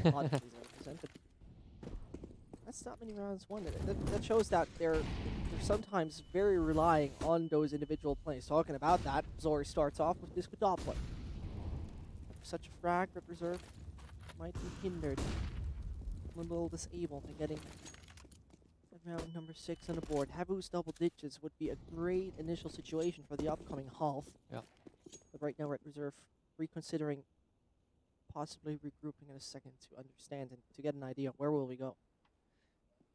logically 0%, but that's not many rounds won. That shows that they're sometimes very relying on those individual plays. Talking about that, Zori starts off with Disco Doppler. Such a frag, RedReverse might be hindered. A little disabled in getting round number 6 on the board. HAVU's double digits would be a great initial situation for the upcoming half. Yeah. But right now, RedReverse reconsidering possibly regrouping in a second to understand and to get an idea of where will we go.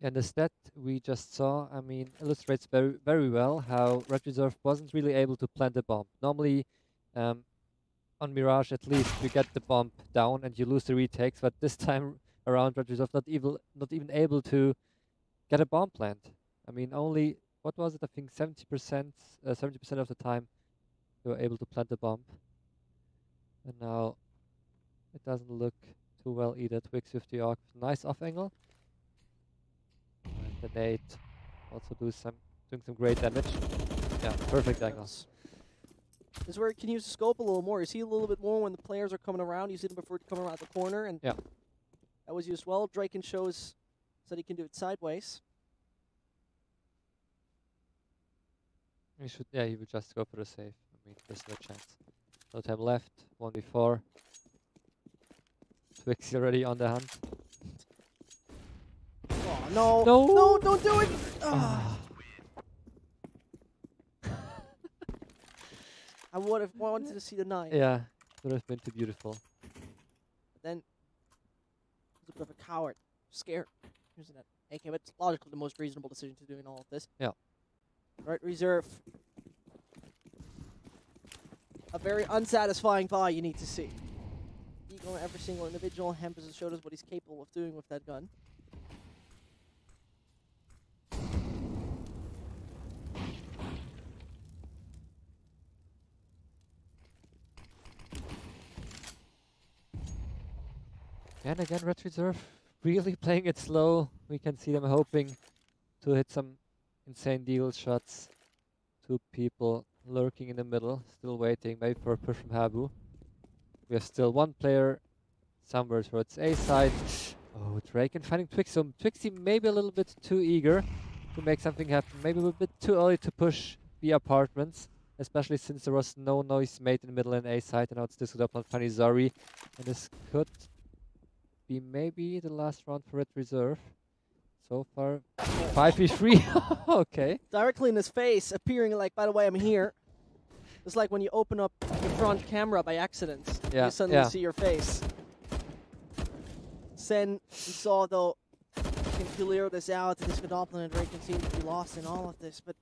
And the stat we just saw, I mean, illustrates very, very well how RedReverse wasn't really able to plant the bomb. Normally, on Mirage at least, you get the bomb down and you lose the retakes, but this time around, RedReverse not even able to get a bomb plant. I mean, only, what was it? I think 70% of the time they were able to plant the bomb. And now it doesn't look too well either. Twix with the arc, nice off angle. And the nade also doing some great damage. Yeah, perfect angles. This is where you can use the scope a little more. You see a little bit more when the players are coming around. You see them before they come around the corner, and yeah, that was used well. Draken shows that he can do it sideways. He should, yeah, he would just go for the save. I mean, there's no chance. No time left. 1v4. Twix already on the hunt. Oh no! No! No! Don't do it! Oh. I would have wanted to see the 9. Yeah, would have been too beautiful. But then, he's a bit of a coward, scared using that AK, but it's logically the most reasonable decision to do in all of this. Yeah. RedReverse. A very unsatisfying buy you need to see. Ego on every single individual. Hempus has showed us what he's capable of doing with that gun. And again, RedReverse really playing it slow. We can see them hoping to hit some insane deal shots. 2 people lurking in the middle, still waiting, maybe for a push from HAVU. We have still 1 player somewhere towards A side. Oh, Draken finding Twix. So Twixy maybe a little bit too eager to make something happen. Maybe a bit too early to push the apartments, especially since there was no noise made in the middle and A side, and now it's Disco Doppler on Funny Zari. And this could be maybe the last round for RedReverse. So far, 5v3. Okay. Directly in his face, appearing like, by the way, I'm here. It's like when you open up your front camera by accident. Yeah. You suddenly see your face. Sen, we saw though, can clear this out. Disco Doppler and Draken seem to be lost in all of this, but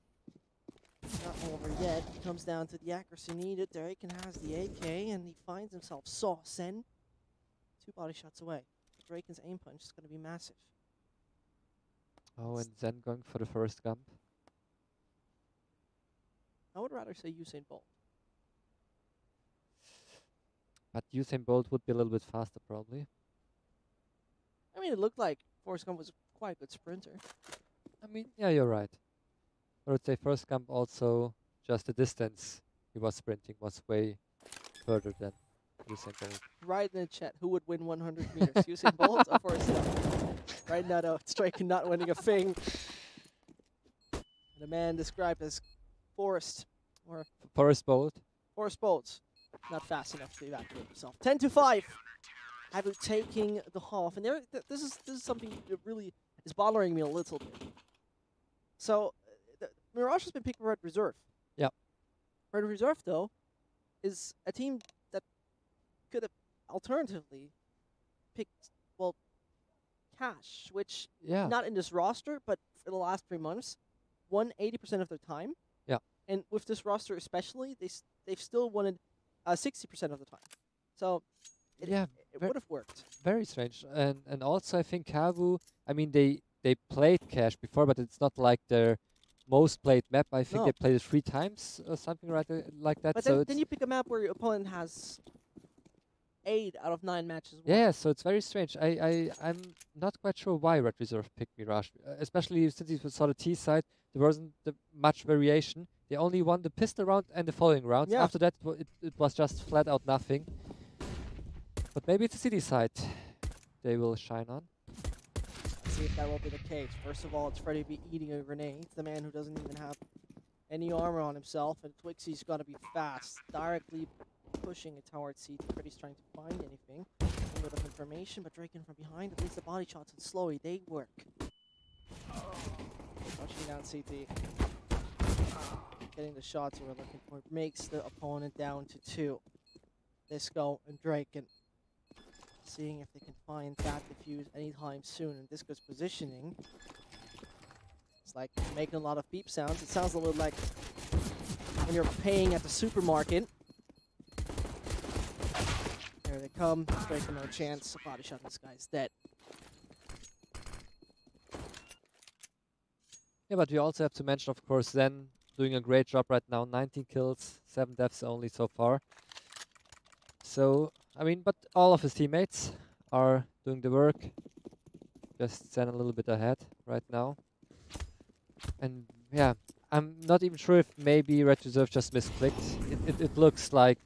it's not over yet. It comes down to the accuracy needed. Draken has the AK, and he finds himself saw Sen 2 body shots away. Draken's aim punch is going to be massive. Oh, and Zen going for the first gun. I would rather say Usain Bolt. But Usain Bolt would be a little bit faster, probably. I mean, it looked like Forrest Gump was quite a good sprinter. I mean, yeah, you're right. I would say first Gump also, just the distance he was sprinting was way further than Usain Bolt. Right in the chat, who would win 100 meters, Usain Bolt or Forrest Gump? Right now, though, Striking not winning a thing. The man described as Forrest Bolt. Forrest Bolt, not fast enough to evacuate himself. 10-5. HAVU taking the half, and this is something that really is bothering me a little bit. So, Mirage has been picked for RedReverse. Yeah. RedReverse, though, is a team that could have alternatively picked, well, Cash, which not in this roster, but for the last 3 months, won 80% of their time. Yeah. And with this roster especially, they've still won it 60% of the time. So it would have worked. Very strange. And also I think HAVU, I mean they played Cash before, but it's not like their most played map. I think they played it 3 times or something like that. But so then you pick a map where your opponent has 8 out of 9 matches won. Yeah, so it's very strange. I'm not quite sure why RedReverse picked Mirage, especially since he saw the T side. There wasn't much variation. They only won the pistol round and the following rounds. Yeah. After that, it was just flat out nothing. But maybe it's the city side. they will shine on. Let's see if that will be the case. First of all, it's Freddy be eating a grenade. The man who doesn't even have any armor on himself, and Twixie's got to be fast, directly pushing it towards CT. Freddy's trying to find anything, a little bit of information, but Draken from behind, at least the body shots and Slowy, they work. Touching down CT. Getting the shots we were looking for makes the opponent down to 2. Disco and Draken. Seeing if they can find that defuse anytime soon. And Disco's positioning. It's like making a lot of beep sounds. It sounds a little like when you're paying at the supermarket. There they come. Draken, no chance. Body shot, this guy's dead. Yeah, but we also have to mention, of course, Zen doing a great job right now. 19 kills, 7 deaths only so far. So, I mean, but all of his teammates are doing the work. Just Zen a little bit ahead right now. And yeah, I'm not even sure if maybe RedReverse just misclicked. It looks like...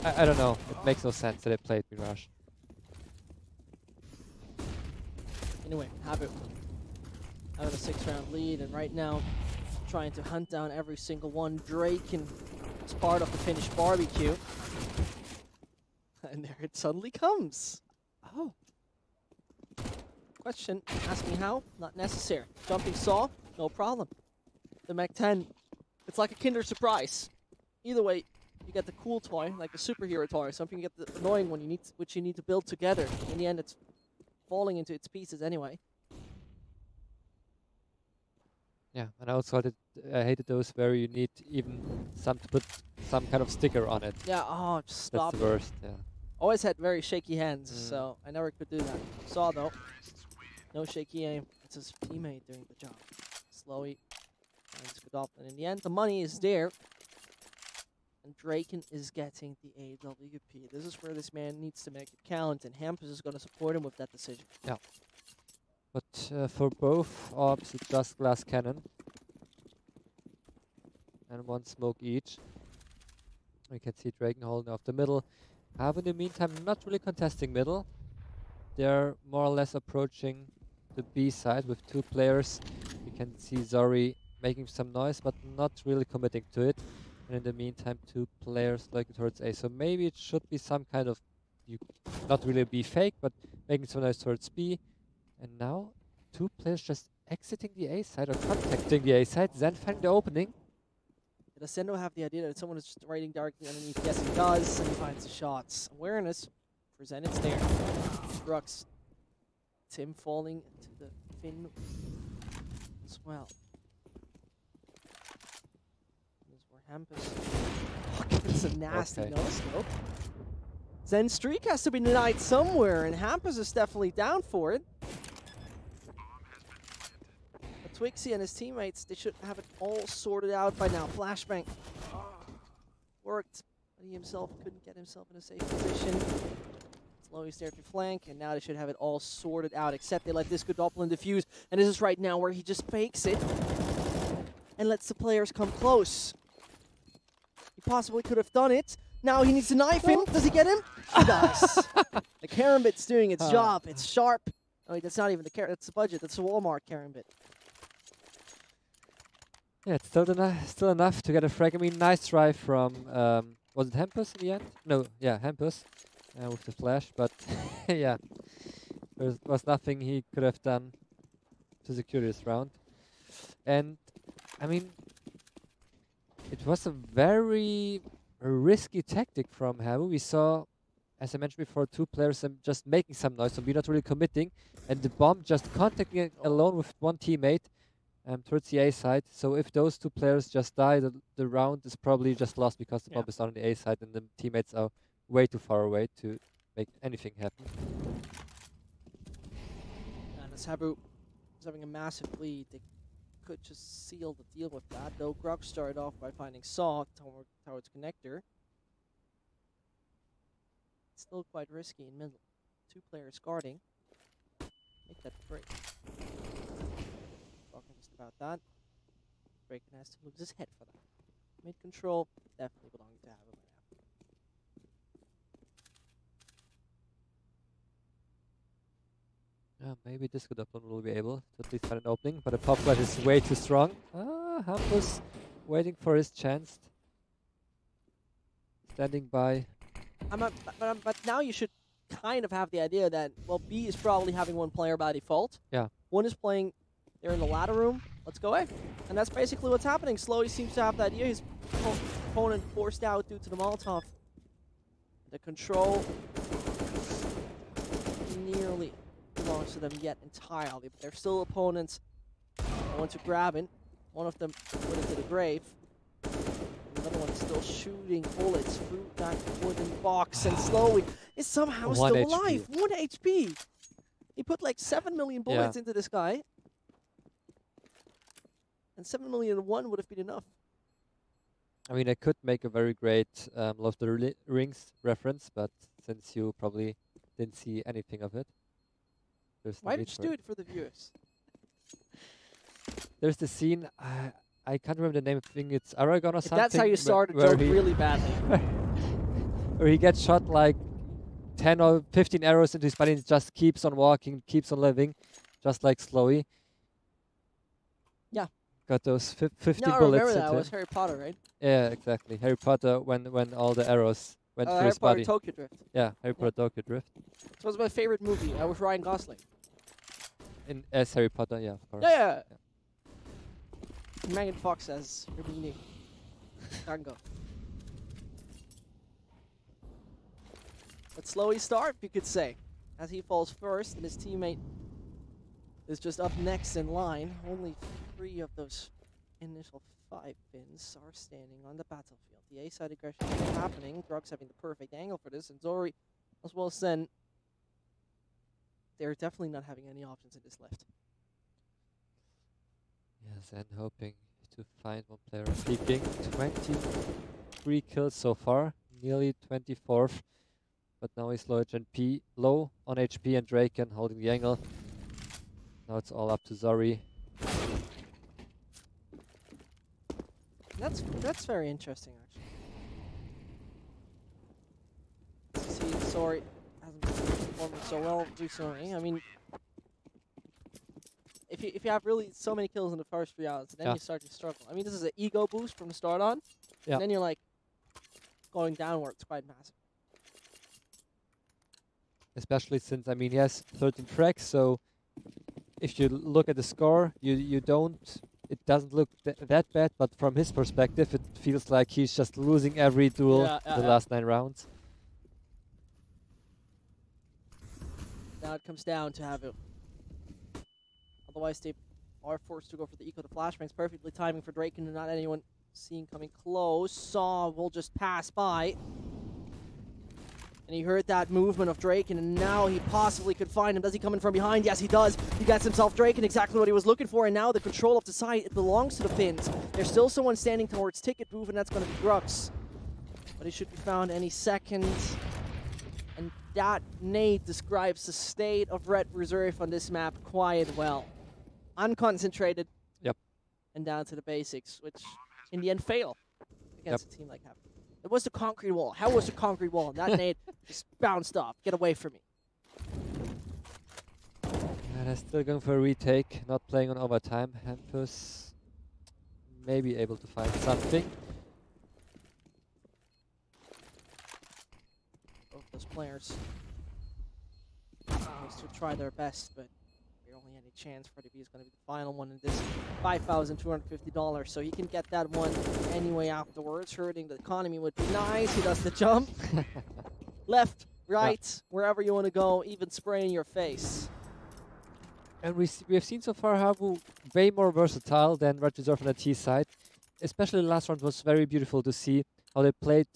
I don't know. It makes no sense that they played Mirage. Anyway, HAVU having a 6-round lead, and right now trying to hunt down every single one. Draken is part of the finished barbecue. And there it suddenly comes. Oh. Question, ask me how? Not necessary. Jumping saw, no problem. The Mech 10, it's like a Kinder Surprise. Either way, you get the cool toy, like the superhero toy, something you get the annoying one, which you need to build together. In the end, it's falling into its pieces anyway. Yeah, and I also hated those where you need even to put some kind of sticker on it. Yeah, oh, just stop. That's the worst, yeah. Always had very shaky hands, so I never could do that. Saw though, no shaky aim. It's his teammate doing the job. Slowy finds Godolphin. In the end, the money is there, and Draken is getting the AWP. This is where this man needs to make it count, and Hampus is going to support him with that decision. Yeah. But for both orbs, it's just glass cannon. And 1 smoke each. We can see Draken holding off the middle. HAVU in the meantime not really contesting middle. They're more or less approaching the B side with 2 players. You can see Zori making some noise, but not really committing to it. And in the meantime, 2 players looking towards A. So maybe it should be some kind of, not really B fake, but making some noise towards B. And now, 2 players just exiting the A side or contacting the A side, then finding the opening. Does Sendo have the idea that someone is just writing directly underneath? Yes, he does, and he finds the shots. Awareness for Zen, it's there. Brooks. Tim falling into the fin as well. This is where Hampus. It's a nasty no-scope. Zen's streak has to be denied somewhere, and Hampus is definitely down for it. But Twixie and his teammates, they should have it all sorted out by now. Flashbang worked, but he himself couldn't get himself in a safe position. Slowy's there to flank, and now they should have it all sorted out, except they let this Godolphin defuse, and this is right now where he just fakes it and lets the players come close. He possibly could have done it. Now he needs to knife him. Does he get him? He does. The Karambit's doing its job. It's sharp. Oh, wait, that's not even the that's the budget. That's the Walmart Karambit. Yeah, it's still enough to get a frag. I mean, nice try from, was it Hampus in the end? No, yeah, Hampus with the flash, but yeah, there was nothing he could have done to secure this round. And, I mean, it was a very risky tactic from HAVU. We saw, as I mentioned before, 2 players just making some noise, so we're not really committing, and the bomb just contacting it alone with 1 teammate towards the A side. So if those 2 players just die, the round is probably just lost because the bomb is on the A side and the teammates are way too far away to make anything happen. And as HAVU is having a massive lead, they could just seal the deal with that, though Grug started off by finding Saw towards Connector. It's still quite risky in middle. 2 players guarding. Make that break. Talking just about that. Draken has to lose his head for that. Mid control definitely belonging to HAVU by now. Maybe this good opponent will be able to at least find an opening, but the pop flash is way too strong. HAVU's waiting for his chance. Standing by. But now you should kind of have the idea that, well, B is probably having one player by default. Yeah. One is playing, they're in the ladder room, let's go away. And that's basically what's happening. Slowy seems to have the idea. His opponent forced out due to the Molotov. The control nearly belongs to them yet entirely, but they're still opponents. I want to grab it. One of them put it to the grave. Another one is still shooting bullets through that wooden box, and Slowy is somehow still alive. 1 HP. He put like 7 million bullets into this guy. And 7,000,001 would have been enough. I mean, I could make a very great Lord of the Rings reference, but since you probably didn't see anything of it, there's no Why need did you for do it. it for the viewers? There's the scene, I can't remember the name, I think it's Aragon or If something. that's how you start a where joke he really badly. where he gets shot like 10 or 15 arrows into his body and just keeps on walking, keeps on living, just like Slowy. Yeah. Got those 50 No, I bullets remember that. into It was Harry Potter, right? Yeah, exactly. Harry Potter when all the arrows went through Harry his Potter body. Tokyo Drift. Yeah, Harry Potter Tokyo Drift. It was my favorite movie. I was Ryan Gosling. As Harry Potter, yeah, of course. Yeah. Megan Fox as Hermione. Tango. But Slowy start, you could say, as he falls first, and his teammate is just up next in line. Only 3 of those initial 5 pins are standing on the battlefield. The A-side aggression is happening. Drugs having the perfect angle for this, and Zori, as well as Sen, they're definitely not having any options in this lift. Yes, and hoping to find one player peeking. 23 kills so far, nearly 24th. But now he's low on HP and Draken holding the angle. Now it's all up to Zori. That's very interesting, actually. See, Zori hasn't been performing so well recently. I mean, if you have really so many kills in the first 3 hours, then you start to struggle. I mean, this is an ego boost from the start on. Yeah. And then you're like going downwards quite massive. Especially since, I mean, he has 13 tracks, so if you look at the score, it doesn't look that bad, but from his perspective, it feels like he's just losing every duel the last 9 rounds. Now it comes down to HAVU. Otherwise, they are forced to go for the eco. The flashbangs perfectly timing for Drake and not anyone seen coming close. Saw will just pass by. And he heard that movement of Drake, and now he possibly could find him. Does he come in from behind? Yes, he does. He gets himself Drake, and exactly what he was looking for. And now the control of the site, it belongs to the pins. There's still someone standing towards Ticket Move, and that's going to be Grux. But he should be found any second. And that nade describes the state of Red Reserve on this map quite well. Unconcentrated. Yep. And down to the basics, which in the end fail against a team like HAVU. It was the concrete wall. How was the concrete wall? And that nade just bounced off. Get away from me. And they're still going for a retake, not playing on overtime. HAVU may be able to find something. Both those players supposed to try their best, but only any chance Freddie B is going to be the final one in this $5,250, so he can get that one anyway afterwards. Hurting the economy would be nice. He does the jump. Left, right, wherever you want to go, even spraying your face. And we have seen so far HAVU way more versatile than RedReverse on the T side. Especially the last round was very beautiful to see how they played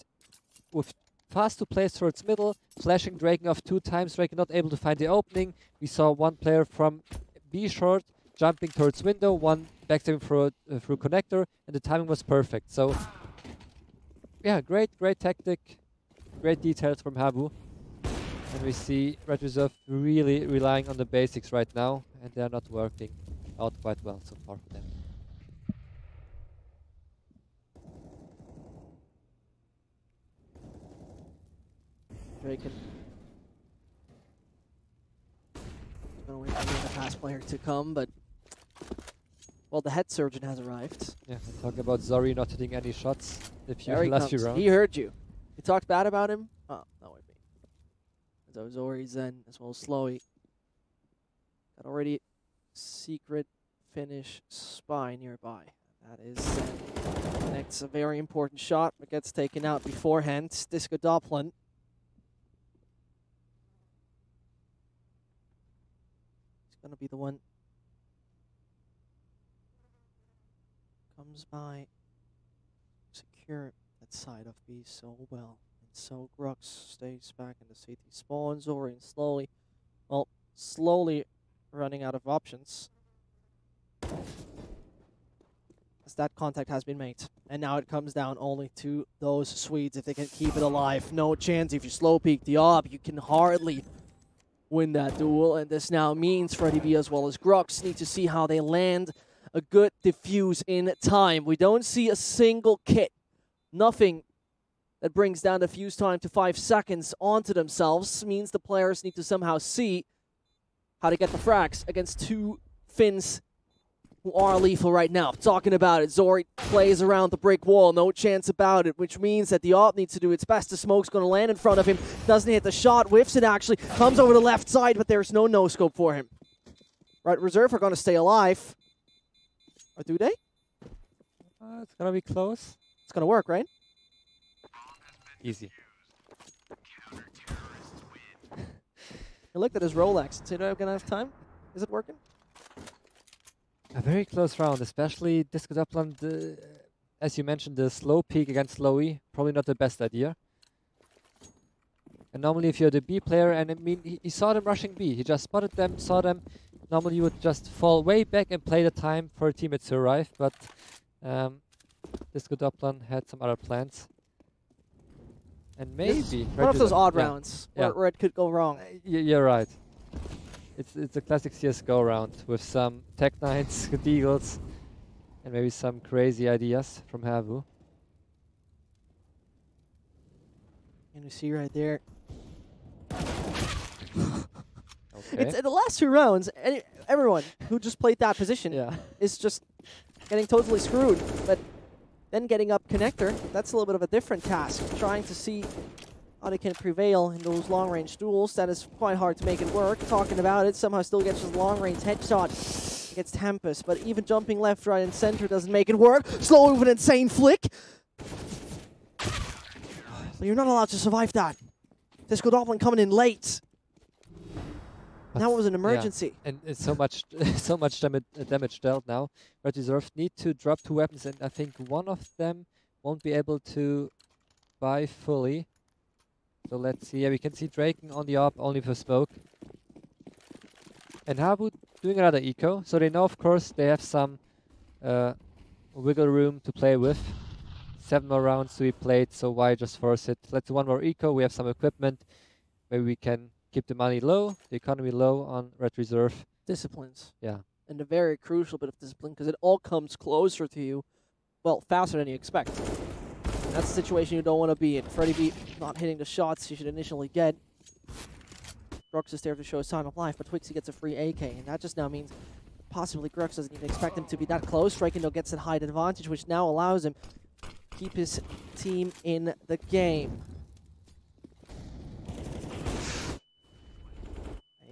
with fast to place towards middle, flashing Draken off 2 times, Draken not able to find the opening. We saw one player from B short jumping towards window, one backstabbing through connector, and the timing was perfect. So yeah, great tactic, great details from HAVU. And we see RedReverse really relying on the basics right now, and they're not working out quite well so far for them. Draken gonna wait for the pass player to come, but well, the head surgeon has arrived. Yeah, we're talking about Zori not hitting any shots the There he last few comes. rounds. He heard you. You talked bad about him? Oh, that would be. So Zori's then, as well as Slowy. Got already secret finish spy nearby. That is connects a very important shot, but gets taken out beforehand. Disco Doppelin. He's gonna be the one. Comes by. Secure that side of B so well. And so Grux stays back in the CT spawn. Zori slowly, well, slowly running out of options. As that contact has been made. And now it comes down only to those Swedes if they can keep it alive. No chance if you slow peek the op, you can hardly win that duel. And this now means Freddy B as well as Grux need to see how they land a good defuse in time. We don't see a single kit. Nothing that brings down the fuse time to 5 seconds onto themselves means the players need to somehow see how to get the frags against two Finns who are lethal right now. Talking about it, Zori plays around the brick wall, no chance about it, which means that the op needs to do its best. The smoke's going to land in front of him, doesn't hit the shot, whiffs it actually, comes over the left side, but there's no no-scope for him. Right, Reserve are going to stay alive. Or do they? It's going to be close. It's going to work, right? Easy. He looked at his Rolex and said, "Do I have enough time? Is it working?" A very close round, especially Disco Doppelin, as you mentioned, the slow peek against Slowy, probably not the best idea. And normally if you're the B player, and I mean, he saw them rushing B, he just spotted them, saw them, normally you would just fall way back and play the time for a teammate to arrive, but Disco Doppelin had some other plans. And maybe... One of those odd rounds where it could go wrong. You're right. It's a classic CSGO round with some Tech 9s, Deagles, and maybe some crazy ideas from HAVU. And you see right there. Okay. It's in the last 2 rounds, everyone who just played that position is just getting totally screwed. But then getting up connector, that's a little bit of a different task. Trying to see how they can prevail in those long-range duels. That is quite hard to make it work. Talking about it, somehow still gets his long-range headshot against Tempest. But even jumping left, right, and center doesn't make it work. Slow with an insane flick. But you're not allowed to survive that. Disco Doppelin coming in late. That was an emergency. Yeah. And it's so much damage dealt now. RedReverse need to drop 2 weapons, and I think one of them won't be able to buy fully. So let's see. Yeah, we can see Draken on the op only for smoke. And HAVU doing another eco. So they know, of course, they have some wiggle room to play with. 7 more rounds to be played, so why just force it? Let's do one more eco. We have some equipment. Maybe we can keep the money low, the economy low on RedReverse. Disciplines. Yeah. And a very crucial bit of discipline, because it all comes closer to you, well, faster than you expect. And that's a situation you don't want to be in. Freddy B not hitting the shots he should initially get. Grux is there to show his time of life, but Twixie gets a free AK, and that just now means possibly Grux doesn't even expect him to be that close. Reikendo gets a height advantage, which now allows him to keep his team in the game.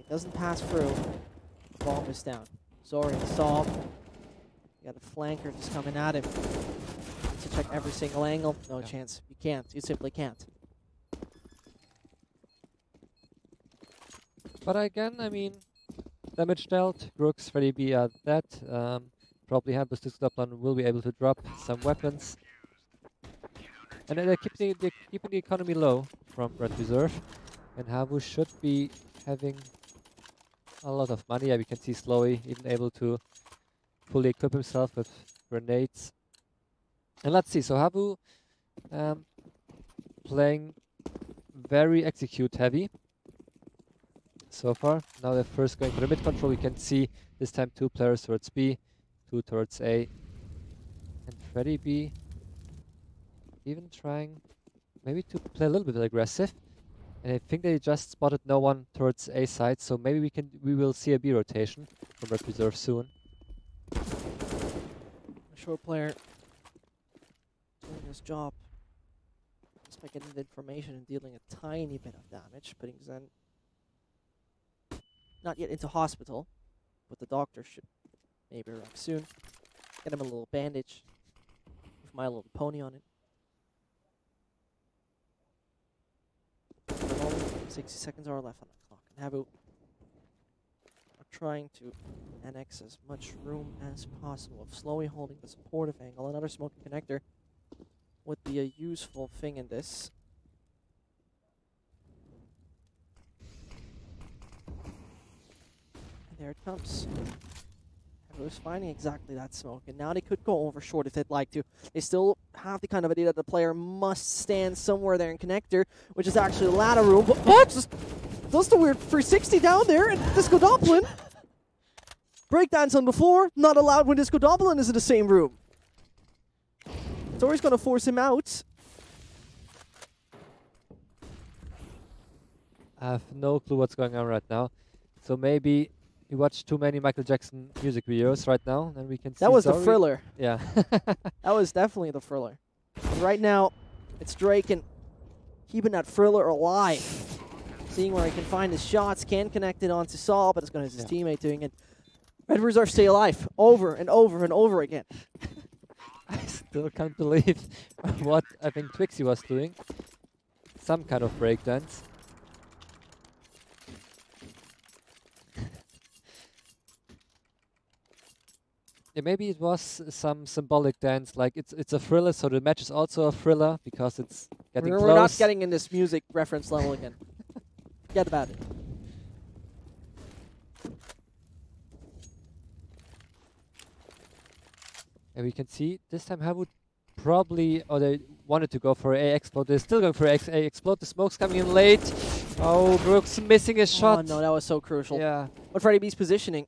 Doesn't pass through. Bomb is down. Zori and Saw. You got a flanker just coming at him. To check every single angle. No chance. You can't. You simply can't. But again, I mean, damage dealt. Grux, Freddy B at that. Probably Hampus Disco Doppelin will be able to drop some weapons. And then they're keeping the economy low from RedReverse. And HAVU should be having a lot of money. Yeah, we can see Slowy even able to fully equip himself with grenades. And let's see, so HAVU playing very execute heavy so far. Now they're first going for the mid control. We can see this time 2 players towards B, 2 towards A. And Freddy B even trying maybe to play a little bit aggressive. And I think they just spotted no one towards A side, so maybe we will see a B rotation from RedReverse soon. A short player doing his job just by getting the information and dealing a tiny bit of damage, putting Zen not yet into hospital, but the doctor should maybe arrive soon. Get him a little bandage with My Little Pony on it. 60 seconds are left on the clock, and HAVU are trying to annex as much room as possible, of slowly holding the supportive angle. Another smoking connector would be a useful thing in this. And there it comes. HAVU is finding exactly that smoke, and now they could go over short if they'd like to. They still have the kind of idea that the player must stand somewhere there in connector, which is actually a ladder room. But just does the weird 360 down there, and Disco Doppelin. Breakdance on the floor, not allowed when Disco Doppelin is in the same room. Tori's gonna force him out. I have no clue what's going on right now. So maybe we watch too many Michael Jackson music videos right now, and we can see That was the Zori. thriller. Yeah. That was definitely the thriller. Right now, it's Drake and keeping that thriller alive. Seeing where he can find his shots, can connect it onto Saul, but it's going to his teammate doing it. RedReverse stay alive over and over and over again. I still can't believe what I think Twixie was doing. Some kind of breakdance. Yeah, maybe it was some symbolic dance, like it's a thriller, so the match is also a thriller because it's getting close. We're not getting in this music reference level again. Forget about it. And we can see this time HAVU probably, or they wanted to go for A explode. They're still going for A explode. The smoke's coming in late. Oh, Brooks missing his shot. Oh no, that was so crucial. Yeah. But Freddie B's positioning.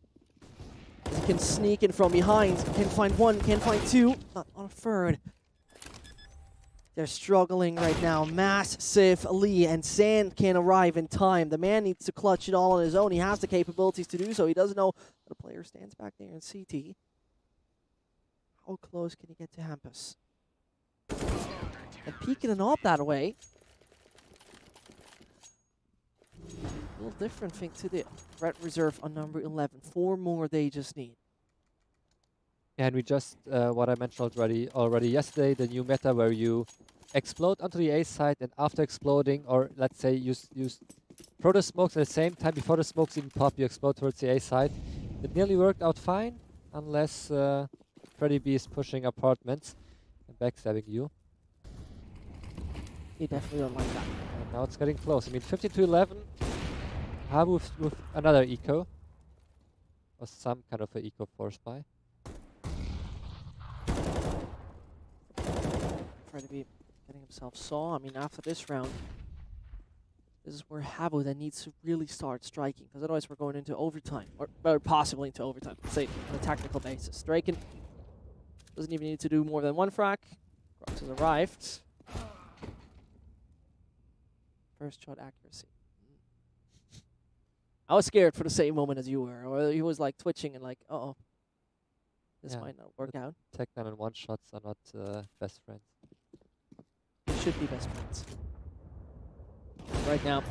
He can sneak in from behind. Can find one, can find two. Not on a third. They're struggling right now. Massive Lee and Sand can't arrive in time. The man needs to clutch it all on his own. He has the capabilities to do so. He doesn't know the player stands back there in CT. How close can he get to Hampus? And peeking and all that way. A little different thing to do. RedReverse on number 11. 4 more they just need. And we just, what I mentioned already yesterday, the new meta where you explode onto the A side, and after exploding, or let's say you throw the smokes at the same time before the smokes even pop, you explode towards the A side. It nearly worked out fine, unless Freddie B is pushing apartments and backstabbing you. He definitely don't like that. And now it's getting close. I mean, 15-11. HAVU with another eco. Or some kind of an eco force by. Freddie B getting himself saw. I mean, after this round, this is where HAVU then needs to really start striking, because otherwise we're going into overtime, or possibly into overtime, let's say, on a tactical basis. Draken doesn't even need to do more than one frac. Grox has arrived. First shot accuracy. I was scared for the same moment as you were, or he was like twitching and like, uh-oh, this might not work out. Tech 9 and 1 shots are not best friends. They should be best friends. Right now,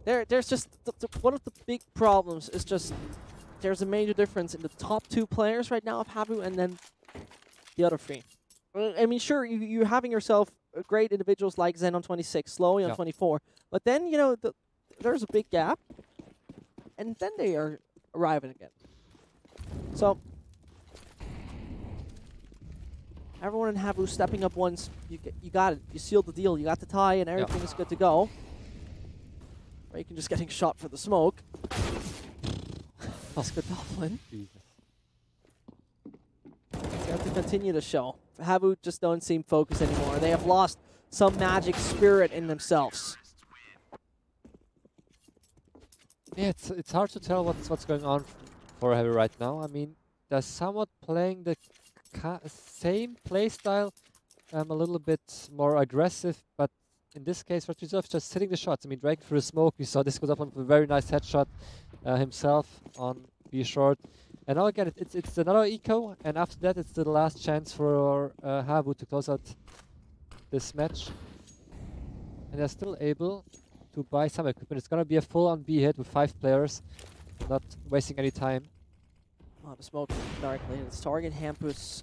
there's just one of the big problems is just there's a major difference in the top 2 players right now of HAVU and then the other 3. I mean, sure, you're having yourself great individuals like Zen on 26, Slowy on 24, but then, you know, there's a big gap, and then they are arriving again. So, everyone in HAVU stepping up once, you got it. You sealed the deal. You got the tie, and everything is good to go. Or you can just getting shot for the smoke. That's good, Dolphin. They have to continue the show. HAVU just don't seem focused anymore. They have lost some magic spirit in themselves. Yeah, it's hard to tell what's going on for HAVU right now. I mean, they're somewhat playing the same playstyle, a little bit more aggressive, but in this case, RedReverse just hitting the shots. I mean, Drake through the smoke. We saw this goes up with a very nice headshot himself on B short. And now again, it's another eco, and after that, it's the last chance for HAVU to close out this match. And they're still able to buy some equipment. It's gonna be a full-on B hit with 5 players, not wasting any time. Oh, the smoke directly in its target. Hampus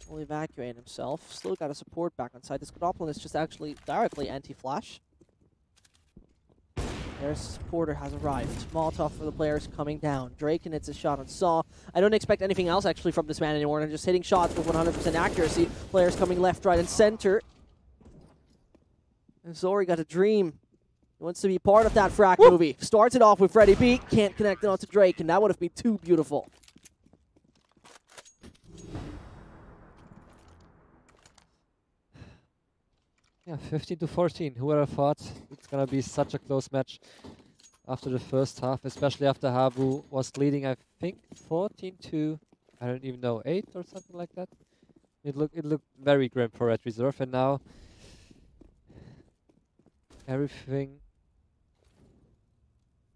will evacuate himself. Still got a support back on side. This Godoplin is just actually directly anti-flash. Their supporter has arrived. Molotov for the players coming down. Draken hits a shot on Saw. I don't expect anything else actually from this man anymore. They're just hitting shots with 100% accuracy. Players coming left, right, and center. And Zori got a dream. He wants to be part of that frack movie. Starts it off with Freddy B. Can't connect it onto Drake, and that would have been too beautiful. Yeah, 15-14. Who would have thought it's gonna be such a close match after the first half, especially after HAVU was leading, I think, 14 I don't even know, 8 or something like that. It looked very grim for RedReverse, and now everything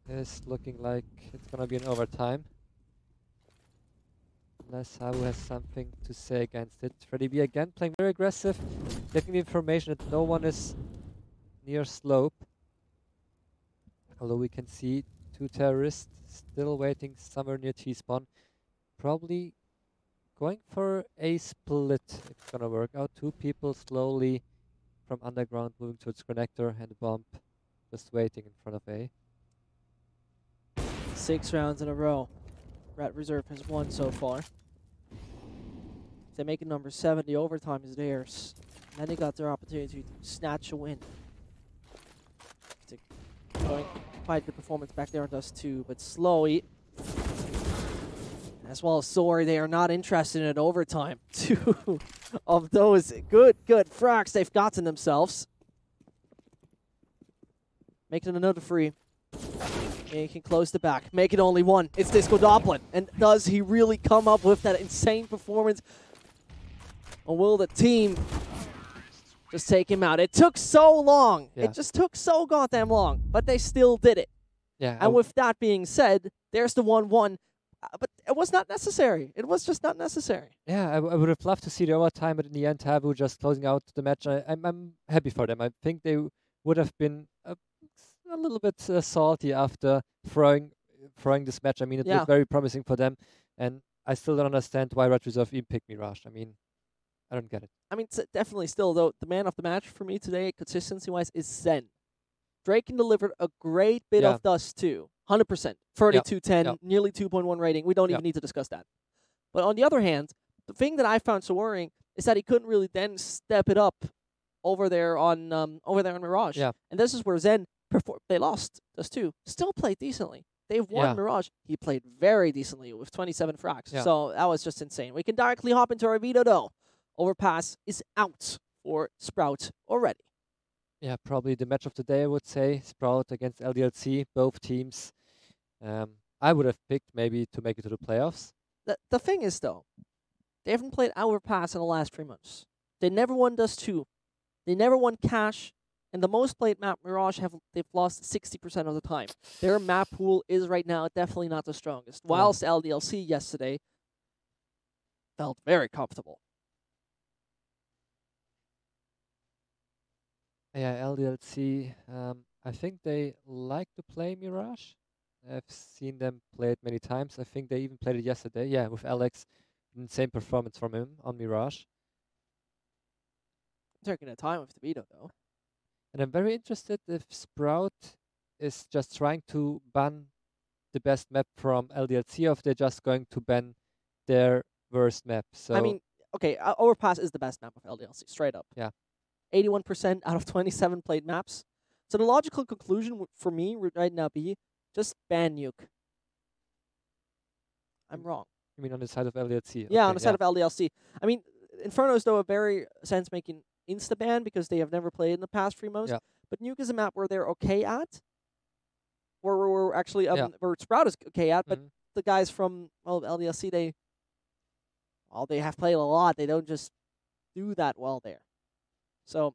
is looking like it's gonna be an overtime. Unless HAVU has something to say against it. Freddy B again playing very aggressive, getting the information that no one is near slope. Although we can see 2 terrorists still waiting somewhere near T-spawn. Probably going for a split if it's gonna work out. 2 people slowly from underground moving towards connector and bump, just waiting in front of A. 6 rounds in a row. RedReverse has won so far. If they make it number 7, the overtime is theirs. And then they got their opportunity to snatch a win. Going quite good performance back there on Dust 2, but Slowy, as well as Zori, they are not interested in overtime. 2 of those good fracks they've gotten themselves. Making another free. And he can close the back. Make it only 1. It's this Godoplin. And does he really come up with that insane performance? Or will the team just take him out? It took so long. Yeah. It just took so goddamn long. But they still did it. Yeah. And with that being said, there's the 1-1. But it was not necessary. It was just not necessary. Yeah, I would have loved to see the overtime, but in the end, HAVU just closing out the match. I'm happy for them. I think they would have been a little bit salty after throwing this match. I mean, it looked very promising for them, and I still don't understand why RedReverse even picked Mirage. I mean, I don't get it. I mean, definitely still, though, the man of the match for me today, consistency-wise, is Zen. Draken delivered a great bit of Dust too. 100%. 32-10, nearly 2.1 rating. We don't even need to discuss that. But on the other hand, the thing that I found so worrying is that he couldn't really then step it up over there on Mirage. Yeah. And this is where Zen they lost Dust 2. Still played decently. They've won Mirage. He played very decently with 27 frags. Yeah. So that was just insane. We can directly hop into our video though. Overpass is out for Spourt already. Yeah, probably the match of the day, I would say. Spourt against LDLC, both teams. I would have picked maybe to make it to the playoffs. The thing is, though, they haven't played Overpass in the last 3 months. They never won Dust 2. They never won Cash. And the most played map, Mirage, they've lost 60% of the time. Their map pool is right now definitely not the strongest. Whilst LDLC yesterday felt very comfortable. Yeah, LDLC, I think they like to play Mirage. I've seen them play it many times. I think they even played it yesterday. Yeah, with Alex. Insane performance from him on Mirage. Taking a time with the veto, though. And I'm very interested if Spourt is just trying to ban the best map from LDLC, or if they're just going to ban their worst map. So I mean, okay, Overpass is the best map of LDLC, straight up. Yeah. 81% out of 27 played maps. So the logical conclusion for me would right now be just ban Nuke. I'm wrong. You mean on the side of LDLC? Yeah, on the side of LDLC. I mean, Inferno is, though, a very sense-making insta-ban because they have never played in the past 3 months. Yeah. But Nuke is a map where they're okay at. Where we're actually, where Spourt is okay at, but the guys from, LDLC, they have played a lot. They don't just do that well there. So,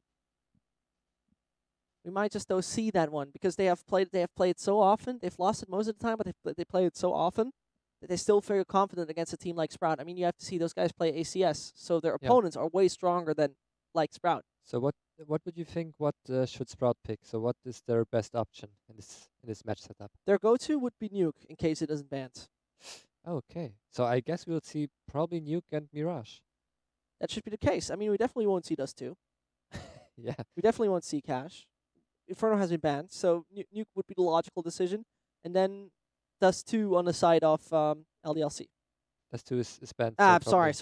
We might just though see that one because they have played so often. They've lost it most of the time, but they play it so often that they still feel confident against a team like Sprout. I mean, you have to see those guys play ACS, so their opponents are way stronger than like Sprout. So what would you think? What should Sprout pick? So what is their best option in this match setup? Their go-to would be Nuke in case it doesn't ban. Okay, so I guess we'll see probably Nuke and Mirage. That should be the case. I mean, we definitely won't see Dust 2. Yeah. We definitely won't see Cash. Inferno has been banned, so Nuke would be the logical decision. And then Dust 2 on the side of LDLC. Dust 2 is banned. Sorry.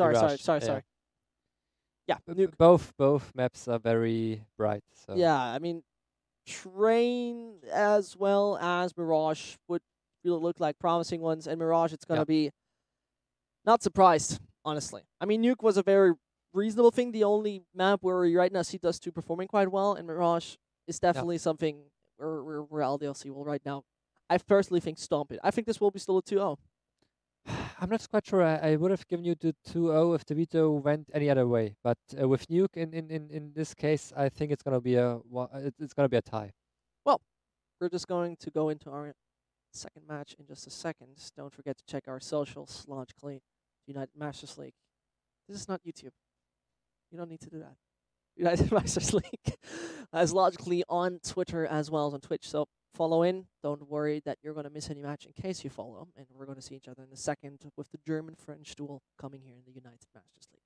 Yeah, Nuke. Both maps are very bright. So. Yeah, I mean, Train as well as Mirage would really look like promising ones. And Mirage, it's going to be not surprised, honestly. I mean, Nuke was a very reasonable thing. The only map where we right now see Dust 2 performing quite well, and Mirage is definitely something where LDLC will right now, I personally think, stomp it. I think this will be still a 2-0. I'm not quite sure. I would have given you the 2-0 if the veto went any other way, but with Nuke in this case, I think it's gonna be a tie. Well, we're just going to go into our second match in just a second. Don't forget to check our socials, logically, United Masters League. This is not YouTube. You don't need to do that. United Masters League as logically on Twitter as well as on Twitch. So follow in. Don't worry that you're going to miss any match in case you follow. And we're going to see each other in a second with the German-French duel coming here in the United Masters League.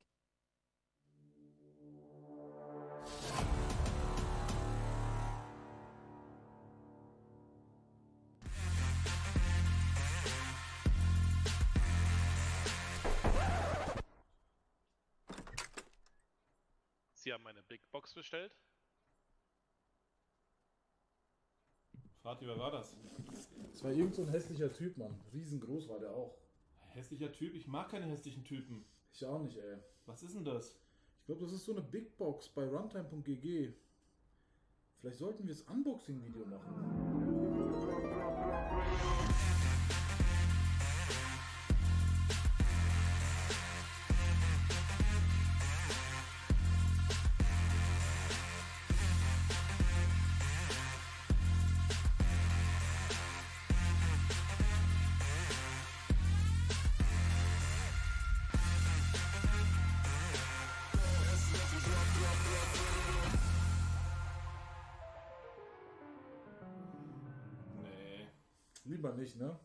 Sie haben eine Big Box bestellt. Fragt ihr, wer war das? Das war irgend so ein hässlicher Typ, Mann. Riesengroß war der auch. Hässlicher Typ? Ich mag keine hässlichen Typen. Ich auch nicht, ey. Was ist denn das? Ich glaube, das ist so eine Big Box bei runtime.gg. Vielleicht sollten wir das Unboxing-Video machen. Lieber nicht, ne?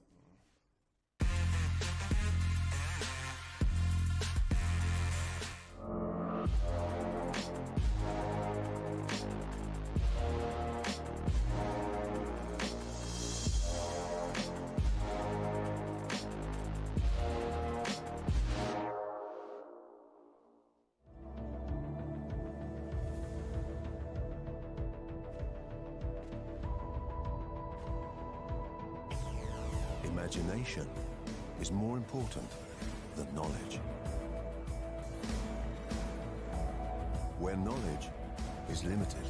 Imagination is more important than knowledge. Where knowledge is limited,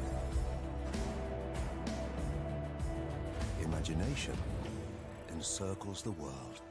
imagination encircles the world.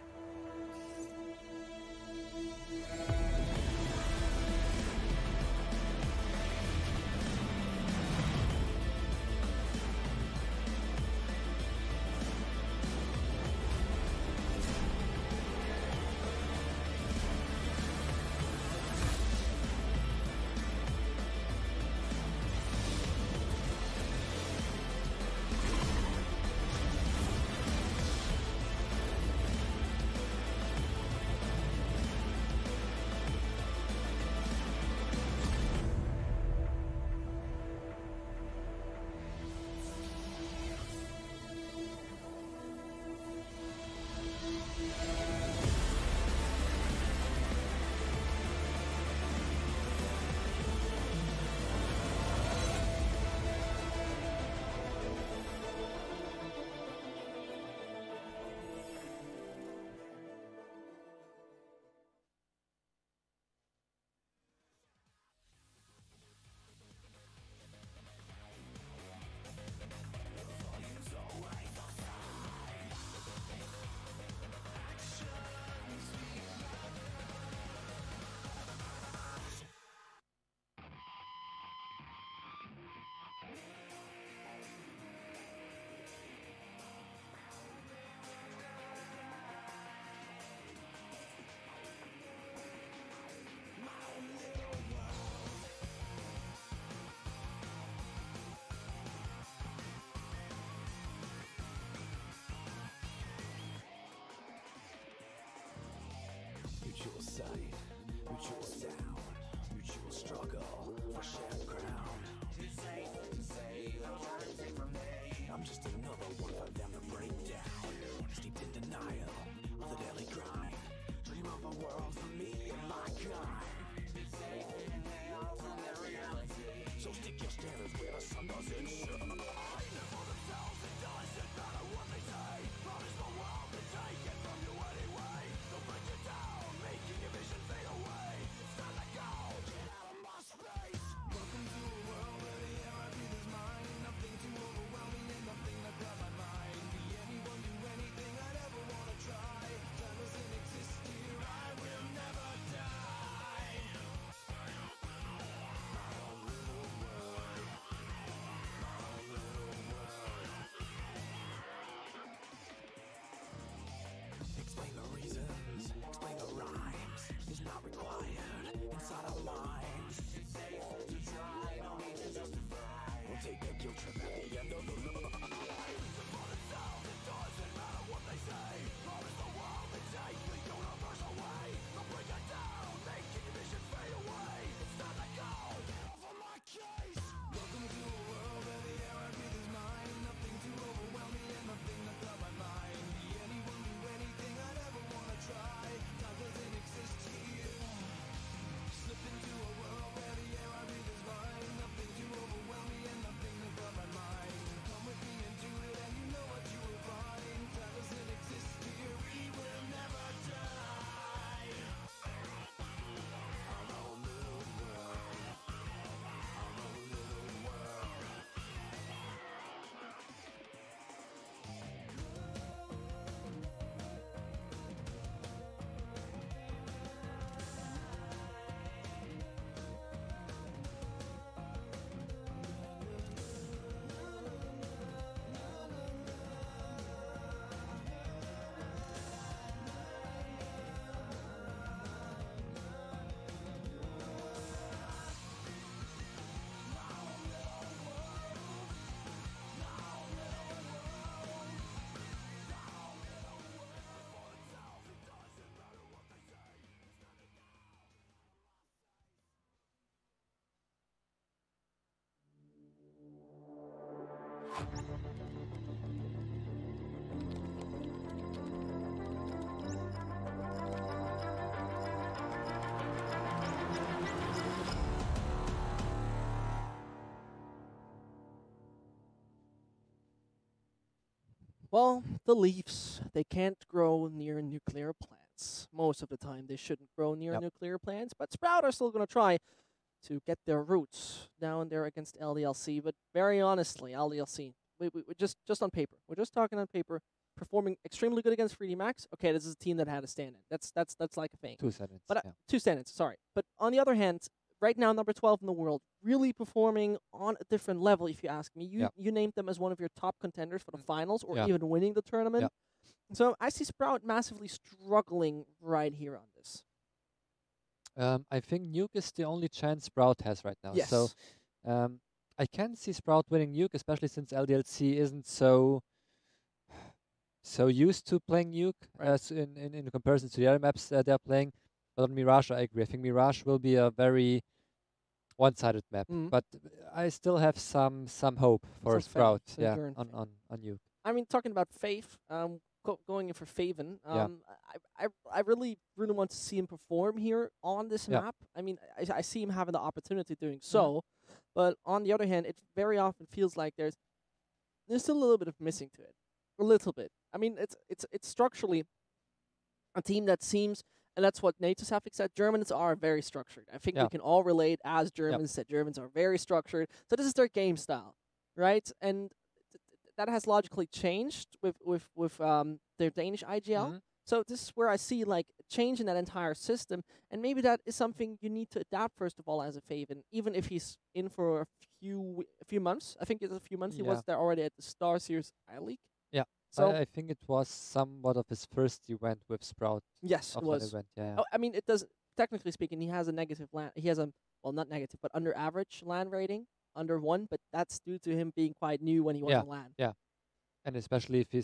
Well, the Leafs, they can't grow near nuclear plants. Most of the time, they shouldn't grow near Yep. nuclear plants, but Sprout are still going to try to get their roots down there against LDLC. But very honestly, LDLC, we just on paper, we're just talking on paper, performing extremely good against 3D Max. Okay, this is a team that had a stand-in. That's like a thing. 2 seconds. But Yeah. 2 stand-ins, sorry. But on the other hand, right now, number 12 in the world, really performing on a different level, if you ask me. Yeah. You named them as one of your top contenders for the finals or Yeah. even winning the tournament. Yeah. So I see Sprout massively struggling right here on this. I think Nuke is the only chance Sprout has right now. Yes. So I can see Sprout winning Nuke, especially since LDLC isn't so used to playing Nuke Right. as in comparison to the other maps they're playing. But on Mirage, I agree. I think Mirage will be a very one-sided map. Mhm. But I still have some hope for Some Sprout. faith, some Yeah, enduring on, faith. on Nuke. I mean, talking about Faith, going in for Faven, Yeah. I really want to see him perform here on this Yeah. map. I mean, I see him having the opportunity doing so, but on the other hand, it very often feels like there's still a little bit of missing to it, a little bit. I mean, it's structurally a team that seems, and that's what Natus have said. Germans are very structured. I think we Yeah. can all relate as Germans that Germans are very structured. So this is their game style, right? And that has logically changed with their Danish IGL. Mhm. So this is where I see like a change in that entire system, and maybe that is something you need to adapt first of all as a Faven, even if he's in for a few months. I think it's a few months. He Yeah. was there already at the Star Series I-League. Yeah. So I think it was somewhat of his first event with Sprout. yes, it Of an was. event. Yeah. Oh, I mean, it does. Technically speaking, he has a negative land. He has a not negative, but under average land rating, under 1. But that's due to him being quite new when he was on land. Yeah. And especially if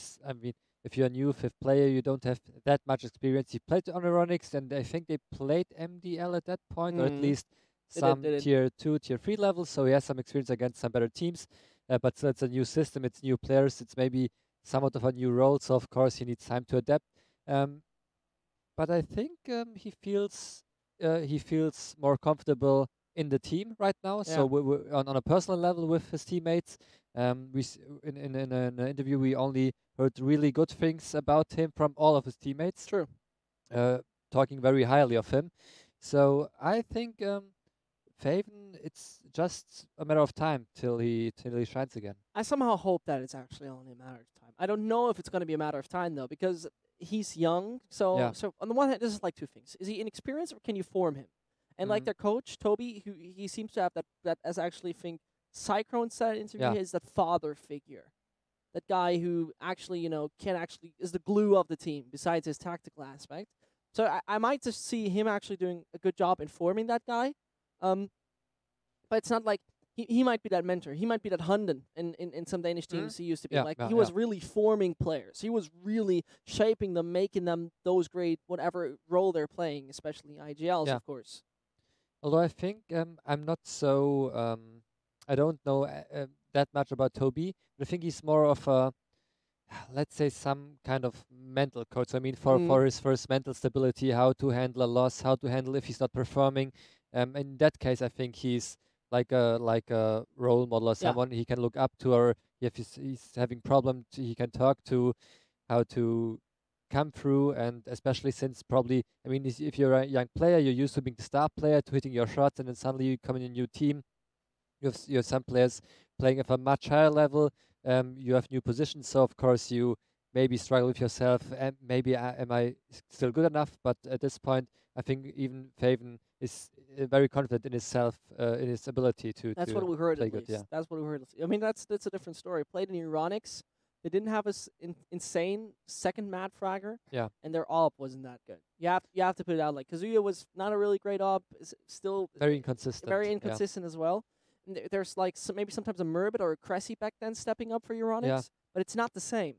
if you're a new 5th player, you don't have that much experience. He played on Ironix, and I think they played MDL at that point, or at Mhm. least They some did. tier 2, tier 3 levels. So he has some experience against some better teams. But still, it's a new system. It's new players. It's maybe somewhat of a new role. So of course he needs time to adapt. But I think he feels more comfortable in the team right now. So on a personal level with his teammates. In an interview we only heard really good things about him from all of his teammates. True. Talking very highly of him. So I think Faven, it's just a matter of time till he shines again. I somehow hope that it's actually only a matter of time. I don't know if it's going to be a matter of time though, because he's young. So Yeah. so on the one hand, this is like two things: is he inexperienced, or can you form him? And like Mhm. their coach Toby, who he seems to have that as I actually think Cyclone said in interview, Yeah. is that father figure, that guy who actually can actually is the glue of the team besides his tactical aspect. So I might just see him actually doing a good job informing that guy. But it's not like he might be that mentor. He might be that Hunden in some Danish teams he used to be. Yeah, Like yeah, he was yeah. really forming players. He was really shaping them, making them those great whatever role they're playing, especially IGLs, Yeah. of course. Although I think I'm not so I don't know that much about Toby, but I think he's more of a, let's say, some kind of mental coach. I mean, for his first mental stability, how to handle a loss, how to handle if he's not performing. In that case, I think he's like a role model or someone he can look up to, or if he's having problems, he can talk to, how to come through. And especially since probably, I mean, if you're a young player, you're used to being the star player, to hitting your shots, and then suddenly you come in a new team. You have some players playing at a much higher level. You have new positions, so of course you maybe struggle with yourself. And maybe am I still good enough? But at this point, I think even Faven is very confident in himself, in his ability to. That's what we heard play at good, least. yeah. That's what we heard. I mean, that's a different story. Played in Euronics. They didn't have a insane second mat fragger. Yeah. And their AWP wasn't that good. You have to put it out. Like Kazuya was not a really great AWP. Still Very inconsistent. Very inconsistent as well. And there's like maybe sometimes a Murbit or a Cressy back then stepping up for Euronics, but it's not the same.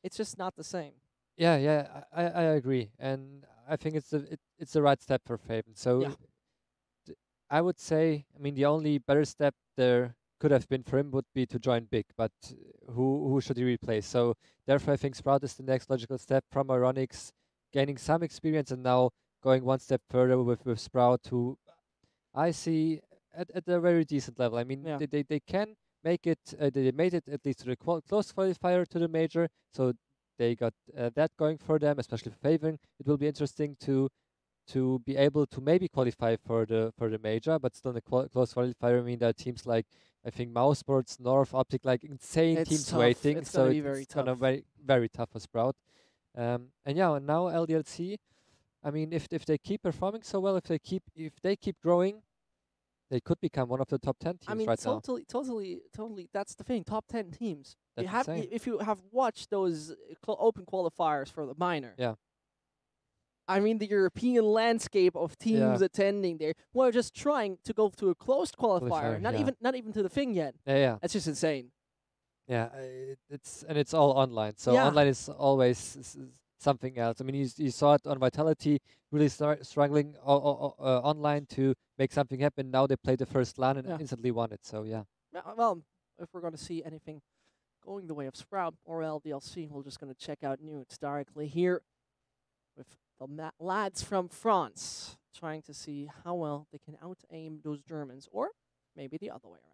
It's just not the same. Yeah, I agree, and I think it's the right step for Faven. So I would say, I mean, the only better step there could have been for him would be to join Big, but who should he replace? So therefore, I think Spourt is the next logical step from Euronics, gaining some experience and now going one step further with Spourt, who I see at a very decent level. I mean, they can make it. They made it at least to the close qualifier to the major, so they got that going for them, especially for Faven. It will be interesting to be able to maybe qualify for the major, but still in the close qualifier. I mean, there are teams like, I think, Mousesports, North Optic, like insane teams tough. waiting. It's so it's gonna be very tough for Spourt. And now LDLC. I mean, if they keep performing so well, if they keep growing, they could become one of the top 10 teams I mean, right now. totally. That's the thing. Top 10 teams. That's insane. If you have watched those open qualifiers for the minor. Yeah. I mean, the European landscape of teams attending there who are just trying to go to a closed qualifier, not even to the thing yet. Yeah. That's just insane. Yeah, it's all online. So online is always something else. I mean, you saw it on Vitality, really struggling online to make something happen. Now they played the first LAN and instantly won it. So yeah. Well, if we're going to see anything going the way of Sprout or LDLC, we're just going to check out Nudes directly here with the lads from France, trying to see how well they can out-aim those Germans, or maybe the other way around.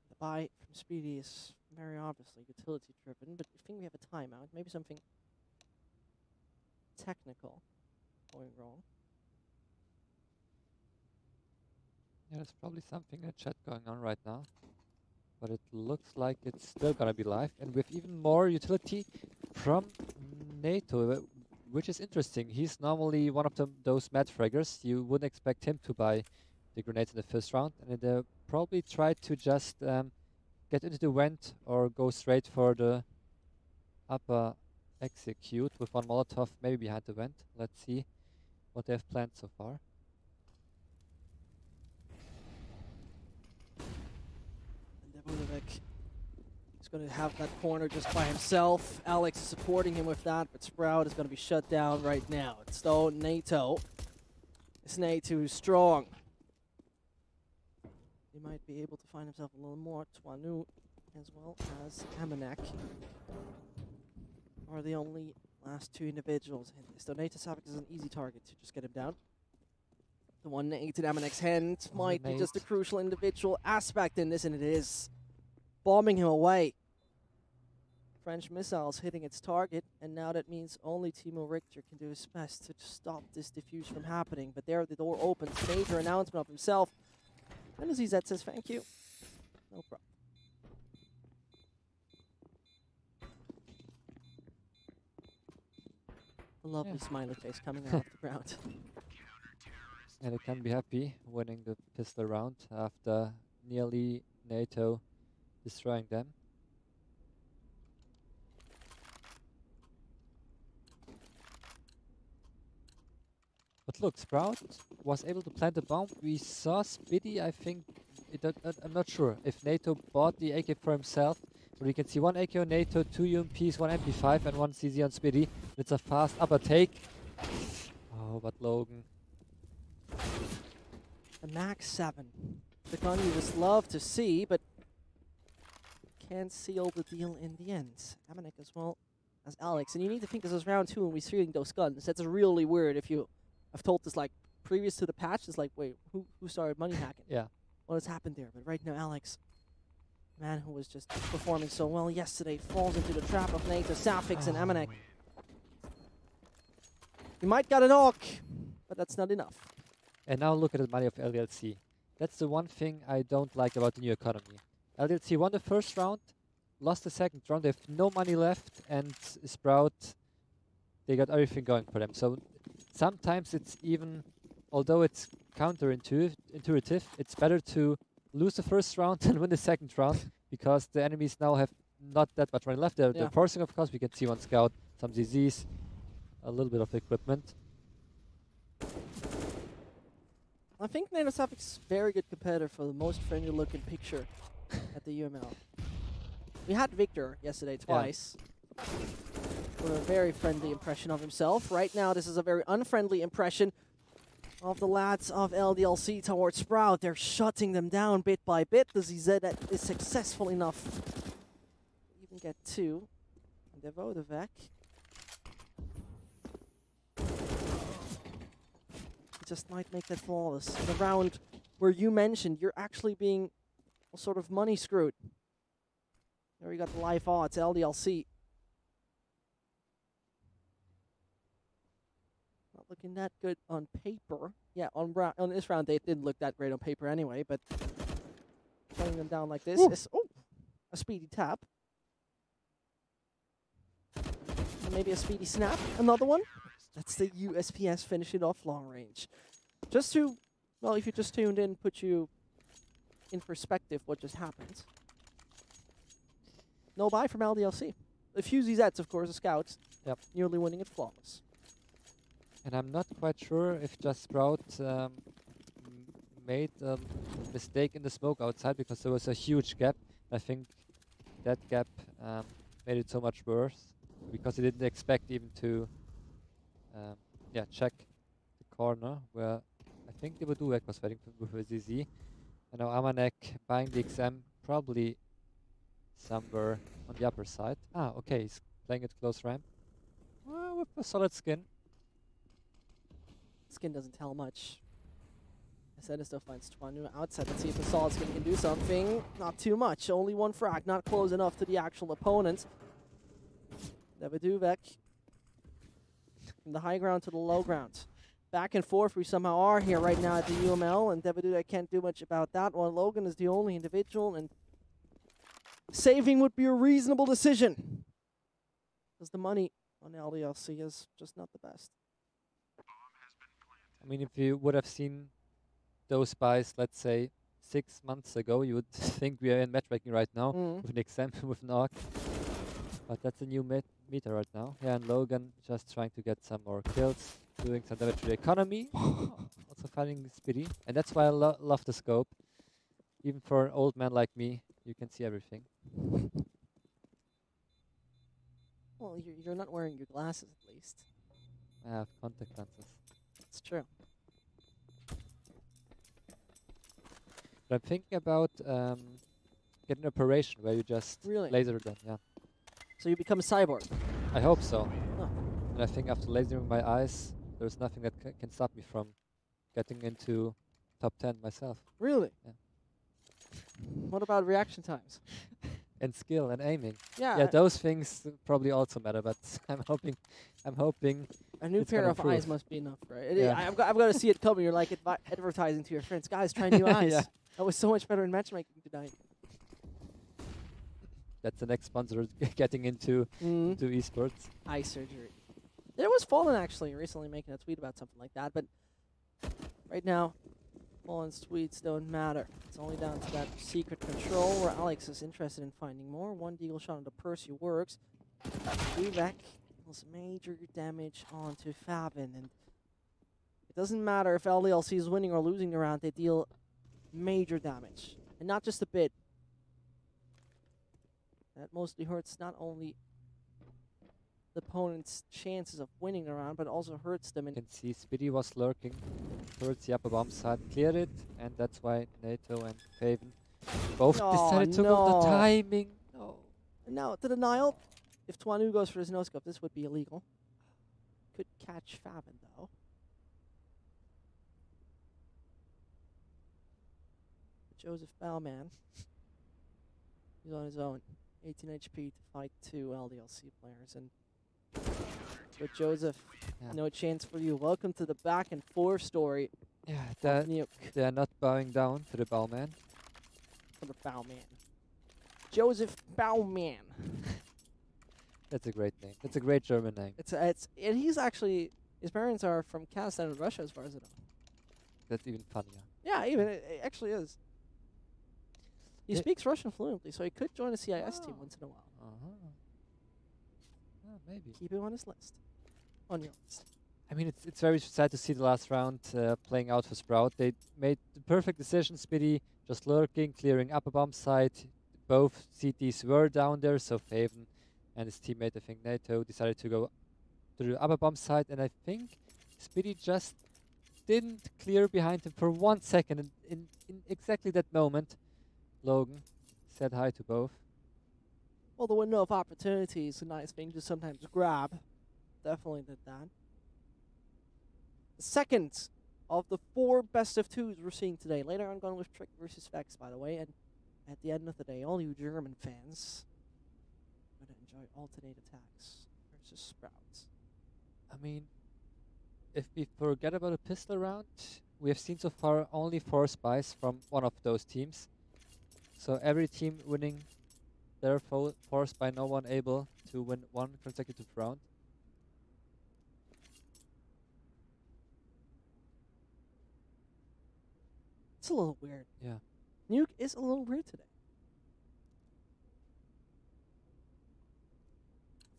The buy from Speedy is very obviously utility-driven, but I think we have a timeout, maybe something technical going wrong. Yeah, there's probably something in the chat going on right now, but it looks like it's still gonna be live, and with even more utility from NATO, which is interesting. He's normally one of those mat fraggers. You wouldn't expect him to buy the grenades in the first round, and they'll probably try to just get into the vent or go straight for the upper execute with one Molotov, maybe behind the vent. Let's see what they have planned so far. He's going to have that corner just by himself. Alex is supporting him with that, but Sprout is going to be shut down right now. It's though NATO. This NATO is strong. He might be able to find himself a little more. Twanu as well as Amanek are the only last two individuals in this. So NATO Savik is an easy target to just get him down. The 1-8 in Amanek's hand might be just a crucial individual aspect in this, and it is. Bombing him away. French missiles hitting its target, and now that means only Timo Richter can do his best to stop this defuse from happening. But there the door opens. Major announcement of himself. And as ZZ says thank you. No problem. A lovely smiley face coming out of the ground. And it can be happy winning the pistol round after nearly NATO destroying them. But look, Sprout was able to plant the bomb. We saw Spiddy, I think, I'm not sure if NATO bought the AK for himself, but we can see 1 AK on NATO, 2 UMPs, 1 MP5 and 1 CZ on Spiddy. It's a fast upper take. Oh, but Logan. The Max 7. The gun you just love to see, but can't seal the deal in the end. Amanek as well as Alex. And you need to think this is round 2 and we're seeing those guns. That's really weird if you have told this like previous to the patch. It's like, wait, who started money hacking? Yeah. What has happened there? But right now, Alex, man who was just performing so well yesterday, falls into the trap of NATO, Safix, and Amanek. You might get a knock, but that's not enough. And now look at the money of LDLC. That's the one thing I don't like about the new economy. LDLC won the first round, lost the second round, they have no money left, and Sprout, they got everything going for them. So sometimes it's even, although it's counterintuitive, it's better to lose the first round than win the second round, because the enemies now have not that much money left. They're forcing, of course. We can see 1 scout, some ZZs, a little bit of equipment. I think NATO Safix is a very good competitor for the most friendly looking picture at the UML. We had Victor yesterday twice. With a very friendly impression of himself. Right now, this is a very unfriendly impression of the lads of LDLC towards Sprout. They're shutting them down bit by bit. The ZZ is successful enough to even get 2. Devo the Vec. Just might make that flawless. The round where you mentioned you're actually being sort of money screwed. There we got the live odds, LDLC. Not looking that good on paper. Yeah, on this round they didn't look that great on paper anyway, but putting them down like this is a speedy tap. And maybe a speedy snap. Another one. That's the USPS finishing off long range. Just to, well, if you just tuned in, put you in perspective what just happened. No buy from LDLC. A few ZZs, of course, the scouts. Yep. Nearly winning it flawless. And I'm not quite sure if just Sprout made a mistake in the smoke outside, because there was a huge gap. I think that gap made it so much worse, because he didn't expect even to check the corner where I think the BO2 was fighting with a ZZ. And now Amanek buying the XM probably somewhere on the upper side. Ah, okay, he's playing it close ramp. With a solid skin. Skin doesn't tell much. Ascendus still finds Twanu outside. Let's see if the solid skin can do something. Not too much. Only 1 frag, not close enough to the actual opponent. Devaduvek. From the high ground to the low ground. Back and forth we somehow are here right now at the UML, and Devaduvek can't do much about that one. Logan is the only individual, and saving would be a reasonable decision. Because the money on LDLC is just not the best. I mean, if you would have seen those buys, let's say, 6 months ago, you would think we are in matchmaking right now with an XM, with an ARC. But that's a new meter right now. Yeah, and Logan just trying to get some more kills, doing some damage to the economy. Also finding Spiddy. And that's why I love the scope. Even for an old man like me, you can see everything. Well, you're not wearing your glasses at least. I have contact lenses. It's true. But I'm thinking about getting an operation where you just laser them, yeah. So you become a cyborg? I hope so. Huh. And I think after lasering my eyes, there's nothing that can stop me from getting into top 10 myself. Really? Yeah. What about reaction times? And skill and aiming. Yeah, those things probably also matter, but I'm hoping a new pair of eyes must be enough, right? Yeah. I've got to see it coming. You're like advertising to your friends. Guys, try new eyes. Yeah. That was so much better in matchmaking tonight. That's the next sponsor getting into esports. Eye surgery. There was Fallen actually recently making a tweet about something like that, but Right now, Fallen Sweets don't matter. It's only down to that secret control where Alex is interested in finding more. One deagle shot onto Percy works. Vivek deals major damage onto Favin, and it doesn't matter if LDLC is winning or losing the round, they deal major damage. And not just a bit. That mostly hurts not only the opponent's chances of winning the round, but also hurts them. You can see Speedy was lurking towards the upper bomb side, cleared it, and that's why NATO and Faven both decided to go the timing. No. And now to denial. If Twanu goes for his no-scope, this would be illegal. Could catch Favin, though. Joseph Bauman. He's on his own. 18 HP to fight 2 LDLC players. And with Joseph, no chance for you. Welcome to the back and forth story. Yeah, they're not bowing down to the Bowman. For the Bauman. Joseph Bauman. That's a great name. That's a great German name. And he's actually, his parents are from Kazakhstan and Russia, as far as I know. That's even funnier. Yeah, even it actually is. He speaks Russian fluently, so he could join a CIS team once in a while. Maybe. Keep him on his list. On your list. I mean, it's very sad to see the last round playing out for Sprout. They made the perfect decision. Speedy just lurking, clearing upper bomb side. Both CTs were down there, so Faven and his teammate, I think NATO, decided to go to the upper bomb side, and I think Speedy just didn't clear behind him for 1 second, and in exactly that moment, Logan said hi to both. Well, the window of opportunity is a nice thing to sometimes grab. Definitely did that. The second of the 4 best of 2s we're seeing today. Later on, going with Trick versus Vexed, by the way, and at the end of the day, all you German fans are going to enjoy alternate attacks versus Sprouts. I mean, if we forget about a pistol round, we have seen so far only 4 spies from one of those teams. So every team winning their 4 spy, no one able to win 1 consecutive round. It's a little weird. Yeah. Nuke is a little weird today.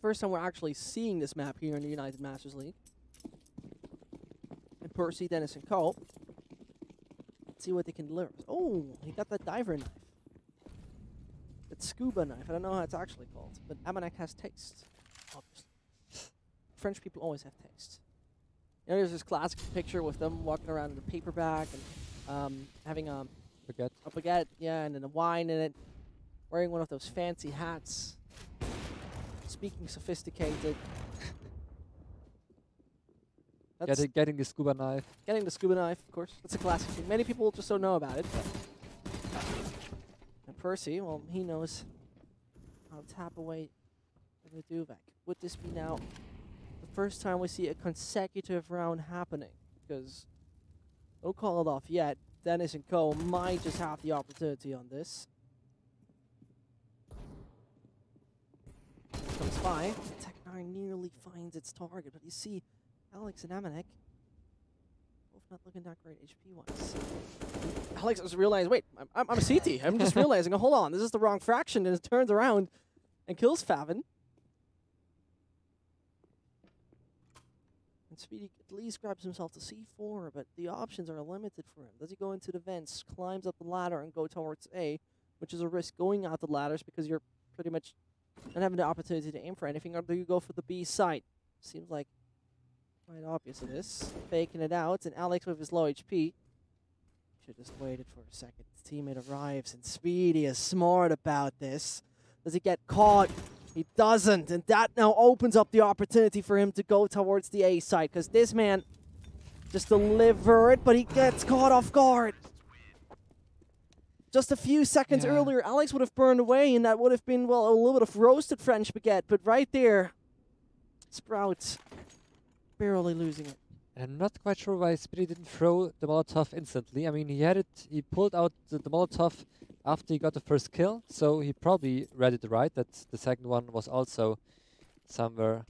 First time we're actually seeing this map here in the United Masters League. And Percy, Dennis, and Cole. Let's see what they can deliver. Oh, he got that diver knife. That scuba knife. I don't know how it's actually called, but Amanek has taste. Obviously. French people always have taste. You know, there's this classic picture with them walking around in a paper bag and having a baguette, yeah, and then a wine in it, wearing one of those fancy hats, speaking sophisticated. Getting the scuba knife. Getting the scuba knife, of course. That's a classic thing. Many people just don't know about it. And Percy, well, he knows how to tap away from the Duvek. Would this be now the first time we see a consecutive round happening? Because don't call it off yet. Dennis and Co might just have the opportunity on this. Here comes by. Tech 9 nearly finds its target, but you see Alex and Amanek both not looking that great HP-wise. Alex has realized, wait, I'm a CT. I'm just realizing, oh, hold on, this is the wrong fraction, and it turns around and kills Favin. And Speedy at least grabs himself to C4, but the options are limited for him. Does he go into the vents, climbs up the ladder, and go towards A, which is a risk going out the ladders because you're pretty much not having the opportunity to aim for anything, or do you go for the B site? Seems like quite obvious it is. Faking it out, and Alex with his low HP. Should just waited for a second. His teammate arrives, and Speedy is smart about this. Does he get caught? He doesn't, and that now opens up the opportunity for him to go towards the A side, because this man just delivered, but he gets caught off guard. Just a few seconds earlier, Alex would have burned away, and that would have been, well, a little bit of roasted French baguette, but right there, Sprout barely losing it. I'm not quite sure why Speedy didn't throw the Molotov instantly. I mean, he had it, he pulled out the Molotov after he got the first kill, so he probably read it right, that the second one was also somewhere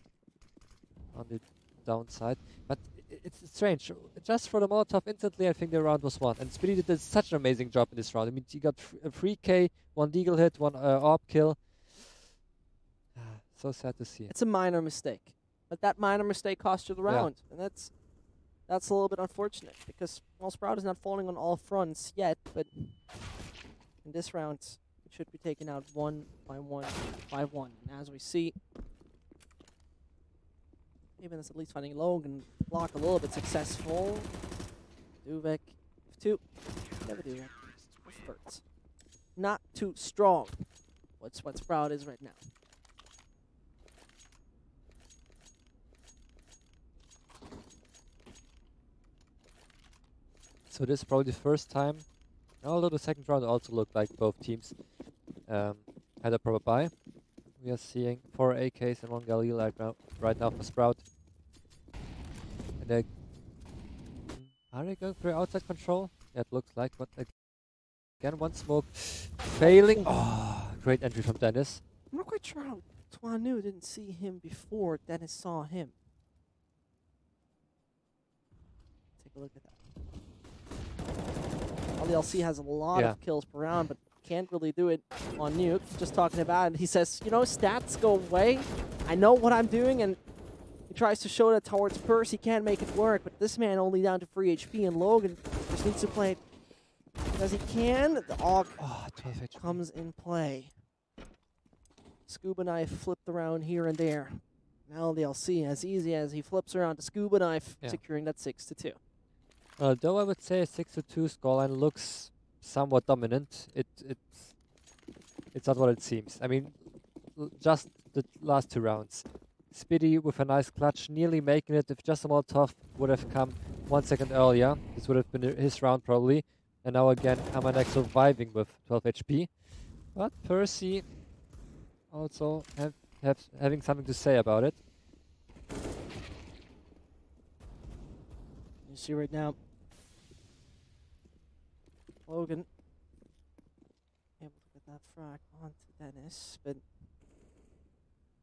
on the downside. But it's strange. Just for the Molotov instantly, I think the round was won. And Speedy did such an amazing job in this round. I mean, he got a 3K, 1 deagle hit, 1 AWP kill. So sad to see. It's a minor mistake, but that minor mistake cost you the round, and that's a little bit unfortunate because Spourt is not falling on all fronts yet, but in this round it should be taken out 1 by 1 by 1. And as we see, even as at least finding Logan block a little bit successful. Duvek 2, never Duvek. Hurts. Not too strong. What's what Spourt is right now. So this is probably the first time, although the second round also looked like both teams had a proper buy. We are seeing 4 AKs and 1 Galil right now for Spourt. And they are they going for outside control? Yeah, it looks like, but again, 1 smoke failing. Oh, great entry from Dennis. I'm not quite sure how Twanu didn't see him before Dennis saw him. Take a look at that. LDLC has a lot of kills per round, but can't really do it on Nuke. Just talking about it, he says, you know, stats go away. I know what I'm doing, and he tries to show that towards Purse. He can't make it work, but this man only down to 3 HP, and Logan just needs to play it as he can. The AUG comes in play. Scuba Knife flipped around here and there. Now LDLC, as easy as he flips around to Scuba Knife, securing that 6-2. Though I would say a 6-2 scoreline looks somewhat dominant, it's not what it seems. I mean, just the last 2 rounds. Speedy with a nice clutch, nearly making it. If just a Molotov would have come 1 second earlier, this would have been his round probably. And now again, Amanek surviving with 12 HP. But Percy also having something to say about it. You see right now, Logan able to get that frag onto Dennis, but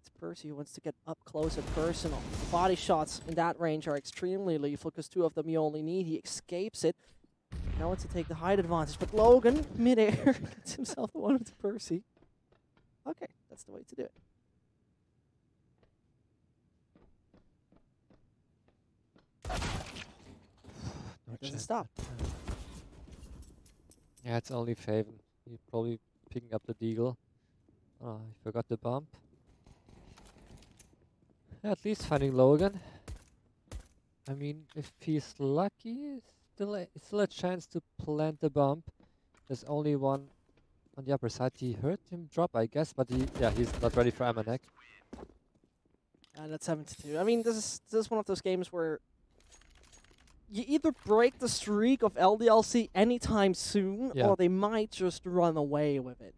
it's Percy who wants to get up close and personal. Body shots in that range are extremely lethal because 2 of them you only need. He escapes it. Now wants to take the height advantage, but Logan, mid-air, gets himself the one with Percy. Okay, that's the way to do it. Doesn't stop. Yeah, it's only Faven. He's probably picking up the deagle. Oh, he forgot the bump. Yeah, at least finding Logan. I mean, if he's lucky, still a chance to plant the bump. There's only one on the upper side. He heard him drop, I guess, but he's not ready for Amanek. And that's 7-2. I mean, this is one of those games where you either break the streak of LDLC anytime soon, or they might just run away with it.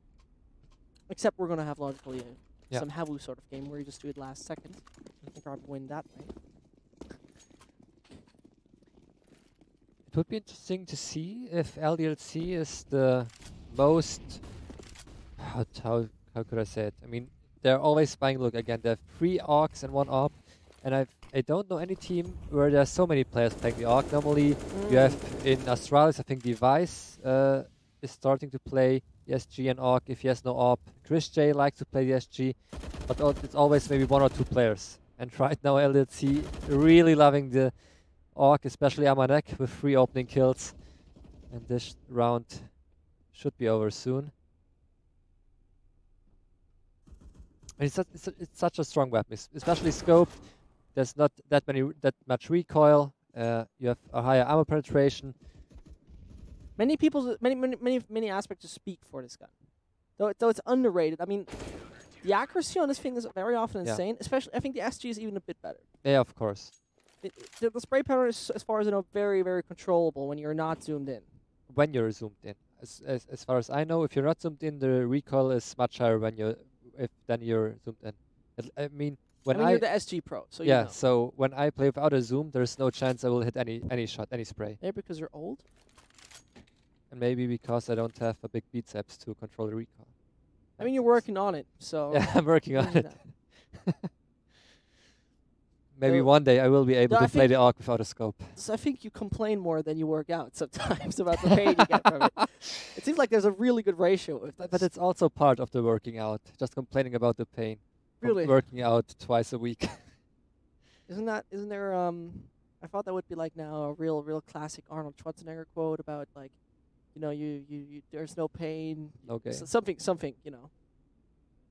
Except we're going to have logically some HAVU sort of game where you just do it last second. I think I'll win that way. It would be interesting to see if LDLC is the most... How could I say it? I mean, they're always buying, look, again, they have 3 AUGs and 1 AWP. And I don't know any team where there's so many players playing the AUG. Normally, you have in Astralis, I think Device is starting to play the SG and AUG if he has no AWP. Chris J likes to play the SG, but it's always maybe 1 or 2 players. And right now, LDLC really loving the AUG, especially Amanek with 3 opening kills. And this round should be over soon. And it's such a strong weapon, especially scoped. There's not that much recoil. You have a higher ammo penetration. Many aspects speak for this gun, though it's underrated. I mean, the accuracy on this thing is very often insane. Especially, I think the SG is even a bit better. Yeah, of course. The spray pattern is, as far as I know, very, very controllable when you're not zoomed in. When you're zoomed in, as far as I know, if you're not zoomed in, the recoil is much higher than you're zoomed in. I mean. When you're the SG Pro, so you know. So when I play without a zoom, there's no chance I will hit any shot, any spray. Maybe because you're old? And maybe because I don't have a big biceps to control the recoil. I mean, you're working on it, so... Yeah, I'm working on it. Maybe So- one day I will be able No, I to play think- the ARC without a scope. So I think you complain more than you work out sometimes about the pain you get from it. It seems like there's a really good ratio. If But that's it's also part of the working out. Just complaining about the pain. from Really? Working out twice a week. isn't there I thought that would be like now a real classic Arnold Schwarzenegger quote about like, you know, you there's no pain. Okay. Something, you know.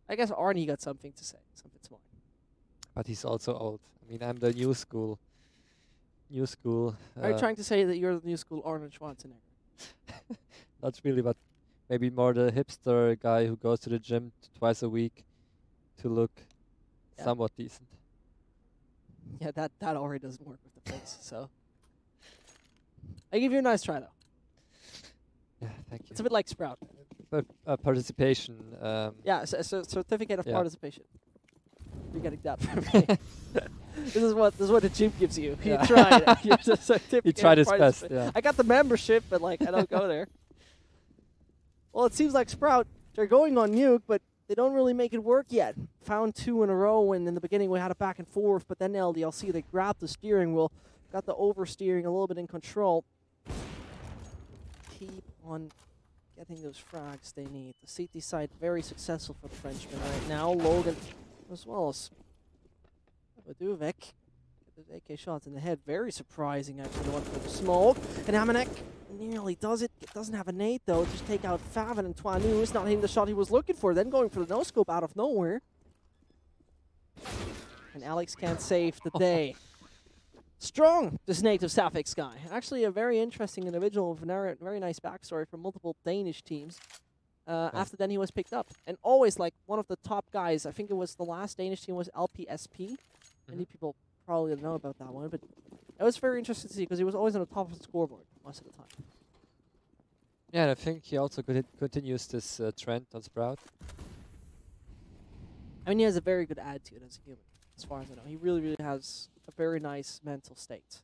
I guess Arnie got something to say, something smart. But he's also old. I mean, I'm the new school. Are you trying to say that you're the new school Arnold Schwarzenegger? Not really, but maybe more the hipster guy who goes to the gym twice a week to look Yeah. somewhat decent. Yeah, that already doesn't work with the face, so. I give you a nice try though. Yeah, thank you. It's a bit like Sprout. But participation. Yeah, so certificate of Yeah. participation. You're getting that from me. This is what the gym gives you. You Yeah. tried. Here's a certificate He tried of his best. participation. Yeah. I got the membership, but like I don't go there. Well, it seems like Sprout, they're going on Nuke, but they don't really make it work yet. Found 2 in a row, and in the beginning we had a back and forth, but then LDLC, they grabbed the steering wheel, got the oversteering a little bit in control. Keep on getting those frags they need. The CT side very successful for the Frenchman right now. Logan as well as Vek. Those AK shots in the head. Very surprising actually, the one for the smoke. And Amanek nearly does it. It doesn't have a nade though. Just take out Favin and Twanu. It's not hitting the shot he was looking for. Then going for the no-scope out of nowhere. And Alex can't save the day. Strong, this native Safix guy. Actually a very interesting individual with a very nice backstory from multiple Danish teams. After then he was picked up. And always like one of the top guys. I think it was the last Danish team was LPSP. Many people probably don't know about that one, but it was very interesting to see because he was always on the top of the scoreboard most of the time. Yeah, and I think he also continues this trend on Sprout. I mean, he has a very good attitude as a human, as far as I know. He really has a very nice mental state.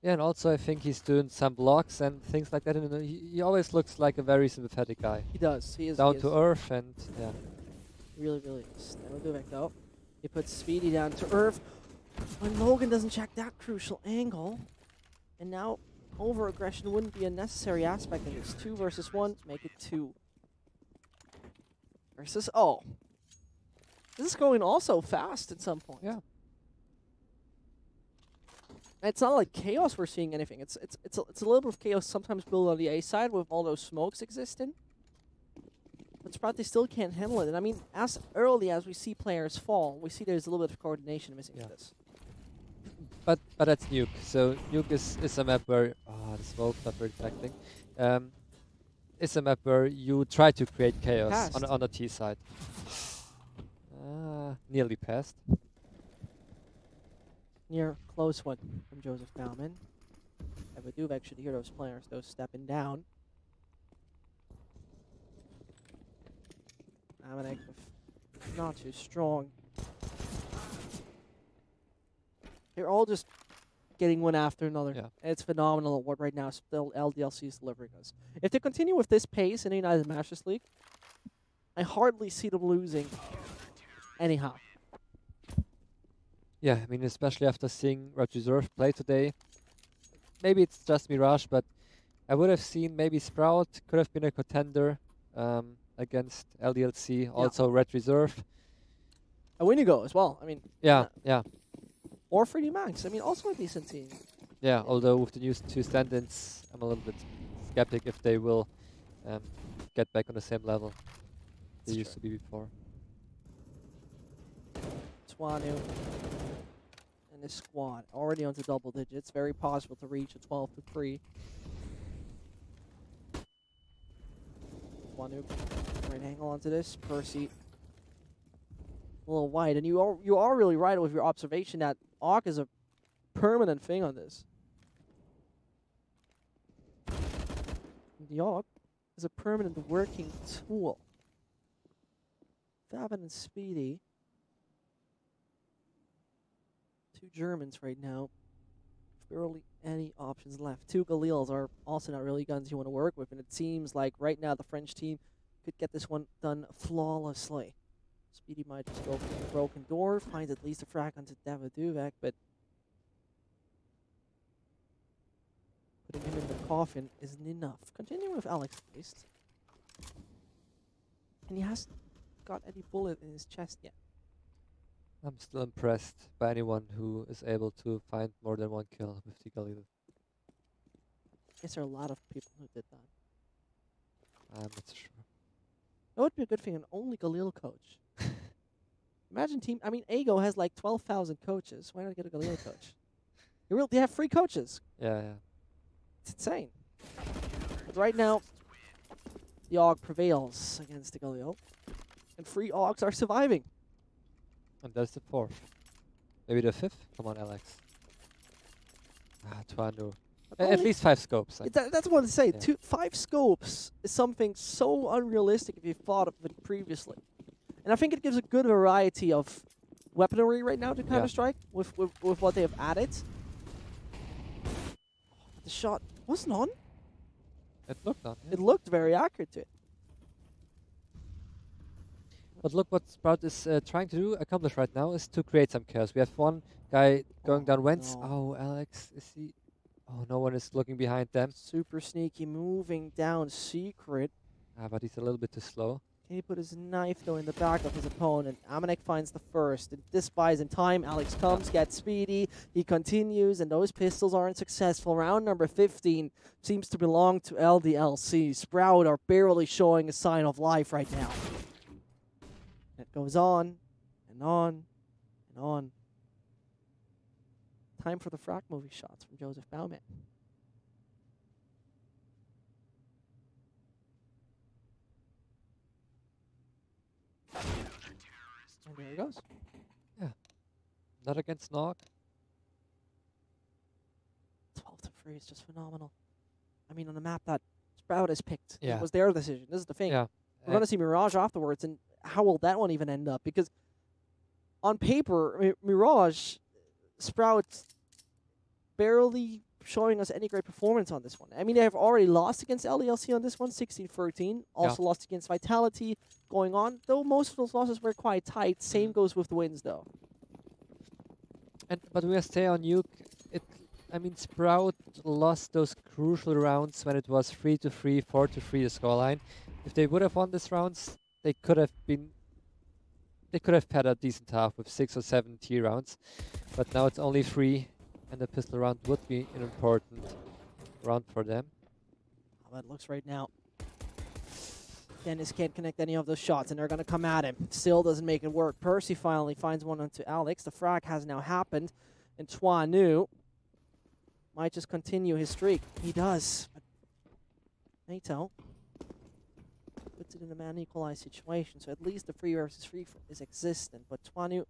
Yeah, and also I think he's doing some blocks and things like that. And he always looks like a very sympathetic guy. He does. He is. Down he to is. earth and yeah. Really is. Then we'll do it though. He puts Speedy down to earth. When Logan doesn't check that crucial angle. And now over-aggression wouldn't be a necessary aspect of this. 2 versus 1, make it 2. Versus, oh. This is going also fast at some point. Yeah. It's not like chaos we're seeing anything. It's a little bit of chaos sometimes built on the A side with all those smokes existing. But Sprout, they still can't handle it. And I mean, as early as we see players fall, we see there's a little bit of coordination missing Yeah. for this. But that's Nuke. So Nuke is a map where the smoke not very detecting. It's a map where you try to create chaos on the T side. Nearly passed. Near close one from Joseph Bauman. Vexed should hear those players, those stepping down. Amanek not too strong. They're all just getting one after another. Yeah. It's phenomenal what right now still LDLC is delivering us. If they continue with this pace in the United Masters League, I hardly see them losing anyhow. Yeah, I mean, especially after seeing RedReverse play today. Maybe it's just Mirage, but I would have seen maybe Sprout could have been a contender against LDLC. Also RedReverse. A Winigo as well. I mean, Yeah. or 3D Max. I mean, also a decent team. Yeah, although with the new 2 stand-ins, I'm a little bit skeptic if they will get back on the same level they used to be before. Twanu and his squad already onto double digits. Very possible to reach a 12-3. Twanu, right angle onto this. Percy, a little wide, and you are really right with your observation that AUK is a permanent thing on this. The AUK is a permanent working tool. Favin and Speedy. 2 Germans right now. Barely any options left. 2 Galils are also not really guns you want to work with, and it seems like right now the French team could get this one done flawlessly. Speedy might just go for the broken door, finds at least a frag onto BO2, but putting him in the coffin isn't enough. Continuing with Alex Feast. And he hasn't got any bullet in his chest yet. I'm still impressed by anyone who is able to find more than one kill with the Galil. I guess there are a lot of people who did that. I'm not so sure. That would be a good thing, an only Galil coach. Imagine team. I mean, Ago has like 12,000 coaches. Why not get a Galil coach? They have free coaches. Yeah, yeah. It's insane. But right now, the AUG prevails against the Galil. And free AUGs are surviving. And that's the 4th. Maybe the 5th? Come on, Alex. Tuanu. At least 5 scopes. That's what I say. Yeah. 5 scopes is something so unrealistic if you thought of it previously. And I think it gives a good variety of weaponry right now to Counter-Strike with what they have added. The shot wasn't on. It looked on. Yeah. It looked very accurate to it. But look what Spourt is trying to accomplish right now is to create some chaos. We have one guy going down Wentz. No. Oh, Alex, is he... Oh, no one is looking behind them. Super sneaky, moving down secret. But he's a little bit too slow. Can he put his knife, though, in the back of his opponent? Amanek finds the first. And this buys in time. Alex comes, gets Speedy. He continues, and those pistols aren't successful. Round number 15 seems to belong to LDLC. Sprout are barely showing a sign of life right now. It goes on, and on, and on. Time for the frack movie shots from Joseph Baumann. And there he goes. Yeah. Not against Nog. 12-3 is just phenomenal. I mean, on a map that Sprout has picked. Yeah. It was their decision. This is the thing. Yeah. We're going to see Mirage afterwards, and how will that one even end up? Because on paper, Mirage, Sprout barely showing us any great performance on this one. I mean, they have already lost against LDLC on this one, 16-13. Also lost against Vitality going on, though most of those losses were quite tight. Same goes with the wins, though. But we stay on Nuke. I mean, Sprout lost those crucial rounds when it was 3-3, 4-3 the scoreline. If they would have won these rounds, they could have had a decent half with 6 or 7 T rounds. But now it's only 3, and the pistol round would be an important round for them. How that looks right now. Dennis can't connect any of those shots, and they're going to come at him. Still doesn't make it work. Percy finally finds one onto Alex. The frag has now happened, and Tuanu might just continue his streak. He does. But NATO puts it in a man-equalized situation, so at least the 3 versus 3 is existent. But Tuanu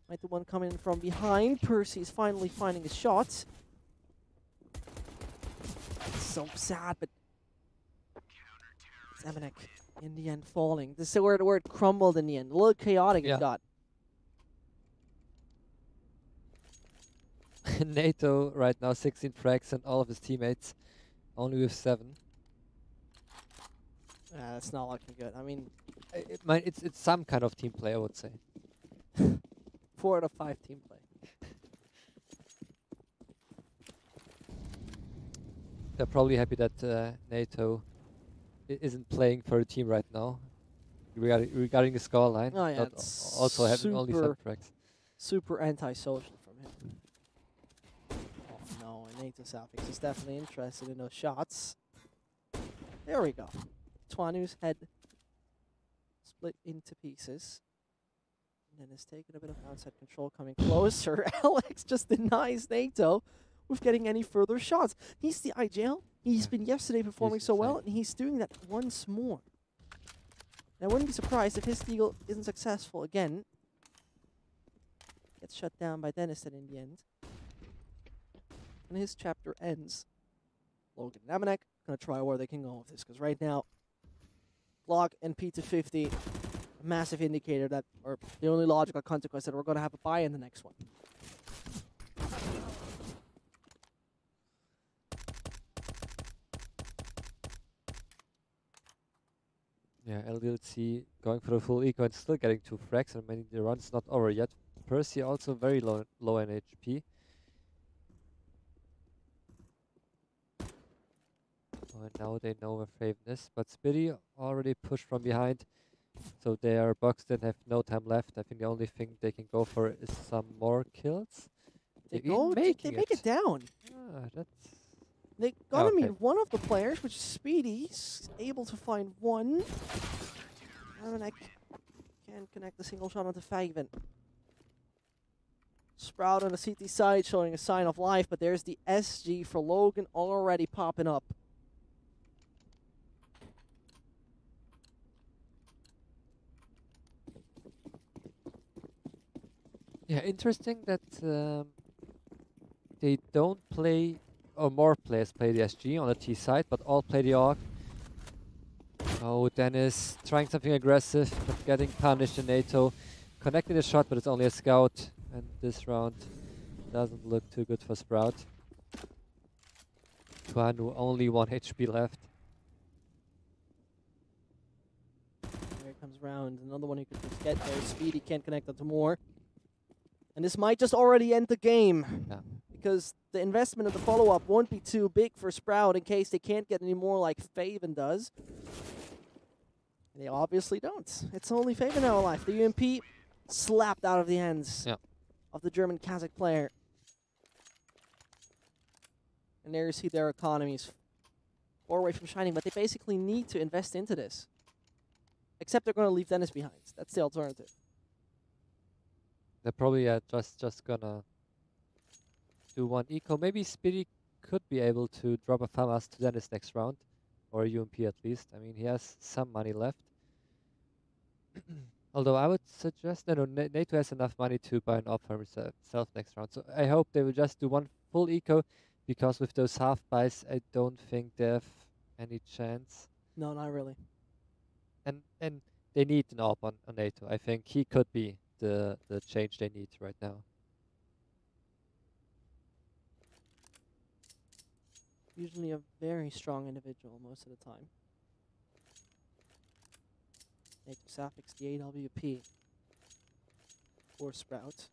might the one coming in from behind. Percy's finally finding his shots. So sad, but it's Amanek in the end falling. This is where it crumbled in the end. A little chaotic it got. NATO right now 16 frags and all of his teammates only with 7. That's not looking good. I mean, it's some kind of team play, I would say. 4 out of 5 team play. They're probably happy that NATO isn't playing for a team right now regarding the scoreline. Oh yeah, also having only 7 frags. Super antisocial from him. Oh no, NATO Southix is definitely interested in those shots. There we go. Tuanu's head split into pieces. And then is taking a bit of outside control, coming closer. Alex just denies NATO with getting any further shots. He's the IGL. He's been yesterday performing so well, and he's doing that once more. And I wouldn't be surprised if his Deagle isn't successful again. Gets shut down by Dennis in the end. And his chapter ends. Logan and Amanek going to try where they can go with this, because right now, Block and P250, a massive indicator that, or the only logical consequence that we're going to have a buy in the next one. Yeah, LDLC going for the full eco and still getting 2 frags. I mean, the run's not over yet. Percy also very low in HP. Oh, and now they know where Faven is, but Spitty already pushed from behind. So they are boxed and have no time left. I think the only thing they can go for is some more kills. They Making make it down. Ah, that's... They gotta Okay. meet one of the players, which is Speedy. He's able to find one. And I can't connect the single shot onto Faven. Sprout on the CT side showing a sign of life, but there's the SG for Logan already popping up. Yeah, interesting that they don't play, or more players play the SG on the T side, but all play the AUG. Oh, Dennis trying something aggressive, but getting punished in NATO. Connecting the shot, but it's only a scout. And this round doesn't look too good for Sprout. Tuanu only 1 HP left. Here comes round. Another one who could just get there. Speedy can't connect onto more. And this might just already end the game. Yeah. Because the investment of the follow-up won't be too big for Sprout in case they can't get any more like Faven does. They obviously don't. It's only Faven now alive. The UMP slapped out of the hands of the German Kazakh player. And there you see their economies far away from shining, but they basically need to invest into this. Except they're going to leave Dennis behind. That's the alternative. They're probably just gonna do 1 eco. Maybe Speedy could be able to drop a FAMAS to Dennis next round. Or a UMP at least. I mean, he has some money left. Although I would suggest, no, NATO has enough money to buy an op for himself next round. So I hope they will just do 1 full eco, because with those half buys, I don't think they have any chance. No, not really. And they need an op on NATO. I think he could be the change they need right now. Usually a very strong individual most of the time. NATO suffix the AWP for Sprout.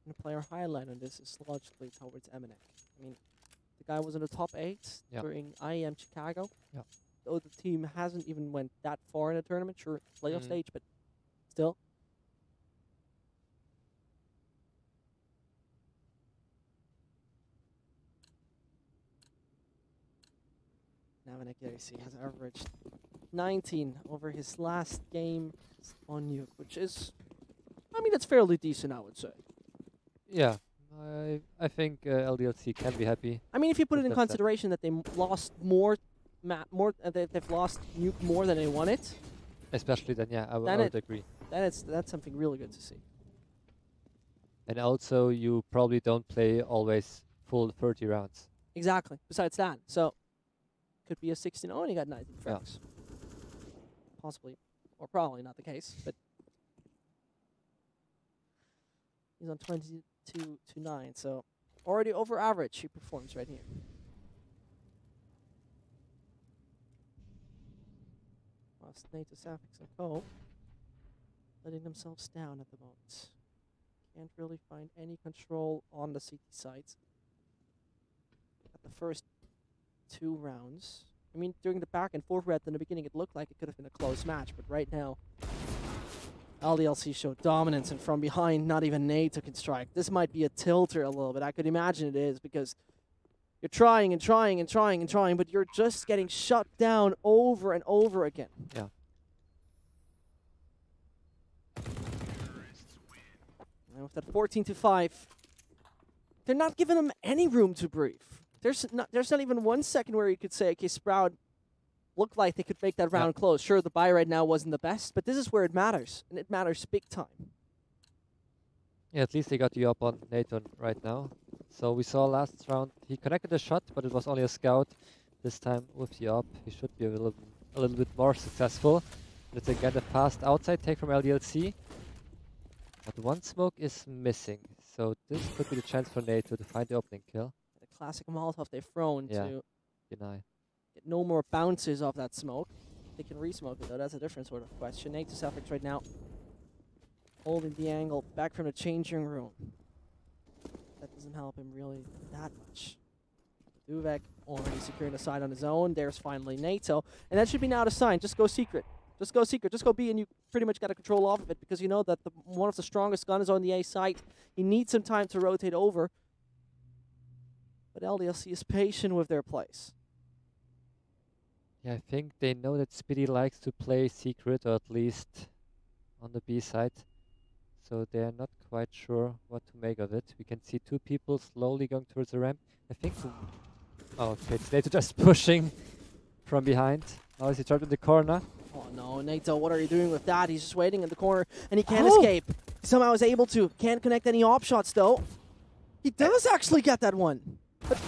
And the player highlight on this is logically towards Emanek. I mean, the guy was in the top 8 during IEM Chicago. Yeah. Though the team hasn't even went that far in the tournament, sure, playoff stage, but still. Emanek, there you see, has averaged 19 over his last game on Nuke, which is, I mean, it's fairly decent, I would say. Yeah, I think LDLC can be happy. I mean, if you put it in That's that. consideration that they lost they've lost Nuke more than they won it, Especially then, yeah, I Then would agree. that's something really good to see. And also, you probably don't play always full 30 rounds. Exactly. Besides that, so could be a 16-0 and he got 19 frags. Possibly, or probably not the case, but he's on 22-9, so already over average he performs right here. Whilst NATO, Sapphics, and Co. letting themselves down at the moment. Can't really find any control on the CT sites. At the first 2 rounds. I mean, during the back and forth red in the beginning, it looked like it could have been a close match, but right now, LDLC showed dominance, and from behind, not even NATO can strike. This might be a tilter a little bit. I could imagine it is, because you're trying and trying and trying and trying, but you're just getting shut down over and over again. Yeah. And with that 14-5, they're not giving them any room to breathe. There's not even 1 second where you could say, okay, Sprout looked like they could make that round close. Sure, the buy right now wasn't the best, but this is where it matters, and it matters big time. Yeah, at least they got you up on Nathan right now. So we saw last round, he connected a shot, but it was only a scout. This time with the up, he should be a little bit more successful. Let's again a fast outside take from LDLC. But 1 smoke is missing, so this could be the chance for NATO to find the opening kill. The classic Molotov they've thrown to Deny. get no more bounces off that smoke. they can re-smoke it though. That's a different sort of question. Nate to Suffix right now. Holding the angle back from the changing room. That doesn't help him really that much. Duvek already securing the side on his own. There's finally NATO. And that should be now the sign. Just go secret. Just go secret. Just go B, and you pretty much got a control off of it because you know that one of the strongest guns on the A site. He needs some time to rotate over. But LDLC is patient with their plays. Yeah, I think they know that Speedy likes to play secret, or at least on the B side. So they're not quite sure what to make of it. We can see two people slowly going towards the ramp. I think... Oh, okay, it's NATO just pushing from behind. Now is he trapped in the corner? Oh no, Nato, what are you doing with that? He's just waiting in the corner, and he can't escape. Somehow is able to. Can't connect any op shots, though. He does actually get that one. But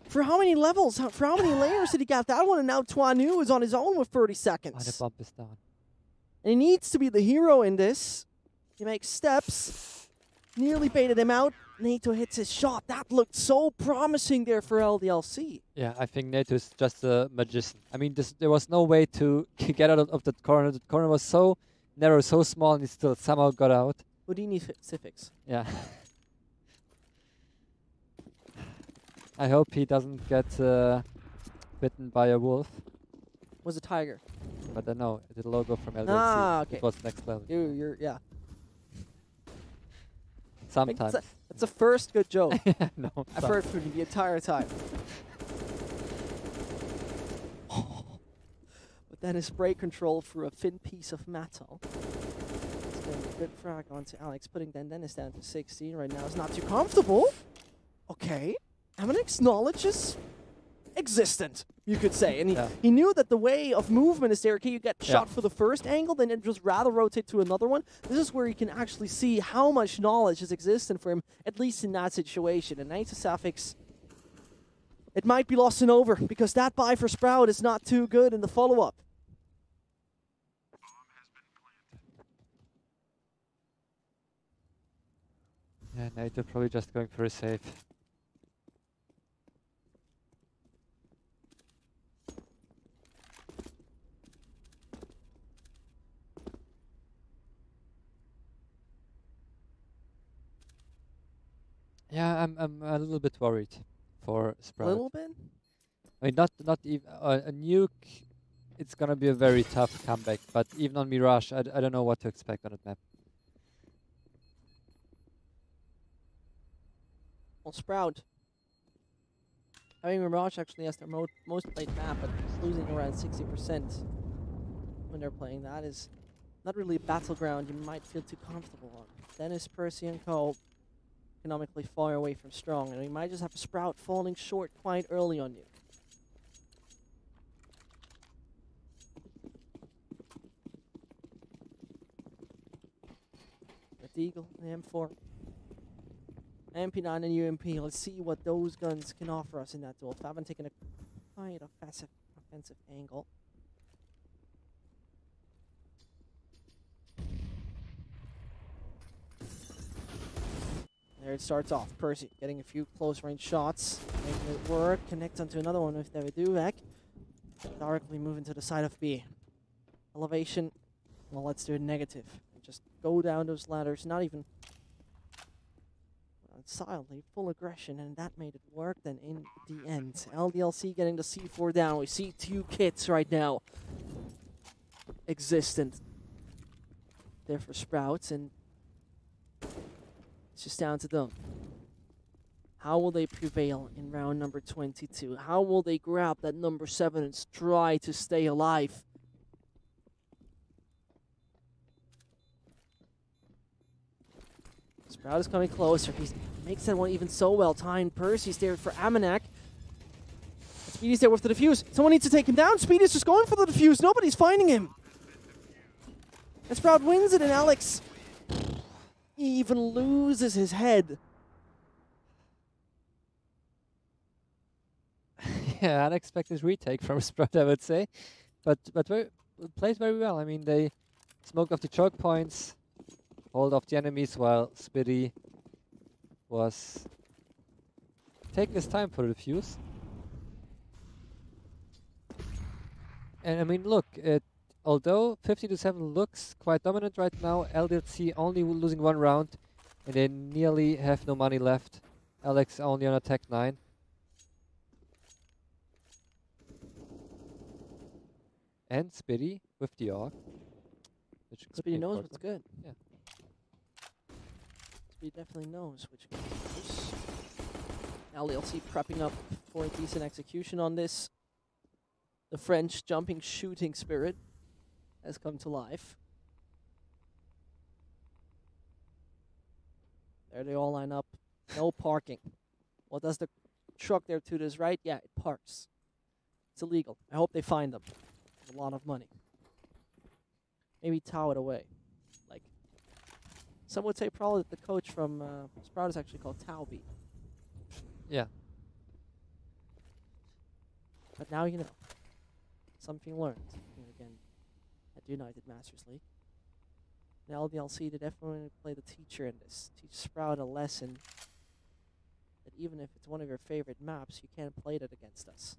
for how many levels, for how many layers did he get that one? And now Tuanu is on his own with 30 seconds. Oh, the bump is down. And he needs to be the hero in this. He makes steps. Nearly baited him out. NATO hits his shot. That looked so promising there for LDLC. Yeah, I think NATO is just a magician. I mean, there was no way to get out of that corner. The corner was so narrow, so small, and he still somehow got out. Houdini Pacifics. Yeah. I hope he doesn't get bitten by a wolf. Was a tiger. But I know, the logo from LDLC. Ah, okay. It was next level. Yeah. Sometimes. It's a first good joke. No, I've heard from you the entire time. But then his spray control through a thin piece of metal. It's been a good frag onto Alex, putting Dennis down to 16 right now. It's not too comfortable. Okay. Amanek's knowledge is existent, you could say. And he knew that the way of movement is there. Okay, you get shot for the first angle, then it just rather rotate to another one. This is where you can actually see how much knowledge is existent for him, at least in that situation. And Naito Suffix, it might be lost and over, because that buy for Sprout is not too good in the follow-up. Yeah, Naito probably just going for a save. Yeah, I'm a little bit worried for Sprout. A little bit? I mean, not even a nuke. It's gonna be a very tough comeback. But even on Mirage, I don't know what to expect on that map. Well, Sprout. I mean, Mirage actually has their most played map, but losing around 60% when they're playing that is not really a battleground you might feel too comfortable on. Dennis, Percy, and Cole economically far away from strong, and we might just have a Sprout falling short quite early on you. The Eagle, the M4, MP9 and UMP. Let's see what those guns can offer us in that duel. Faven taking a quite offensive angle. There it starts off. Percy getting a few close range shots. Making it work. Connect onto another one with Duvek. Directly moving to the side of B. Elevation. Well, let's do it negative. And just go down those ladders. Not even silently. Full aggression. And that made it work then in the end. LDLC getting the C4 down. We see two kits right now existent there for Sprouts. And it's just down to them. How will they prevail in round number 22? How will they grab that number 7 and try to stay alive? Sprout is coming closer. He makes that one even so well timed. Percy's there for Amanek. Speedy's there with the defuse. Someone needs to take him down. Speedy's just going for the defuse. Nobody's finding him. And Sprout wins it, and Alex, he even loses his head. Yeah, unexpected retake from Sprout, I would say. But plays very well. I mean, they smoke off the choke points, hold off the enemies, while Speedy was taking his time for the defuse. And I mean, look, although 50-7 looks quite dominant right now, LDLC only losing 1 round, and they nearly have no money left. Alex only on attack 9. And Spitty with the AUG. Which could be Speedy knows important. what's good. Yeah. Speedy definitely knows which goes. LDLC prepping up for a decent execution on this. The French jumping shooting spirit has come to life. There they all line up. No parking. Well, does the truck there to this right? Yeah, it parks. It's illegal. I hope they find them. It's a lot of money. Maybe tow it away. Like, some would say probably that the coach from Spourt is actually called Towby. Yeah. But now you know. Something learned. Here again at the United Masters League. And LDLC, they definitely play the teacher in this. Teach Spourt a lesson that even if it's one of your favorite maps, you can't play that against us.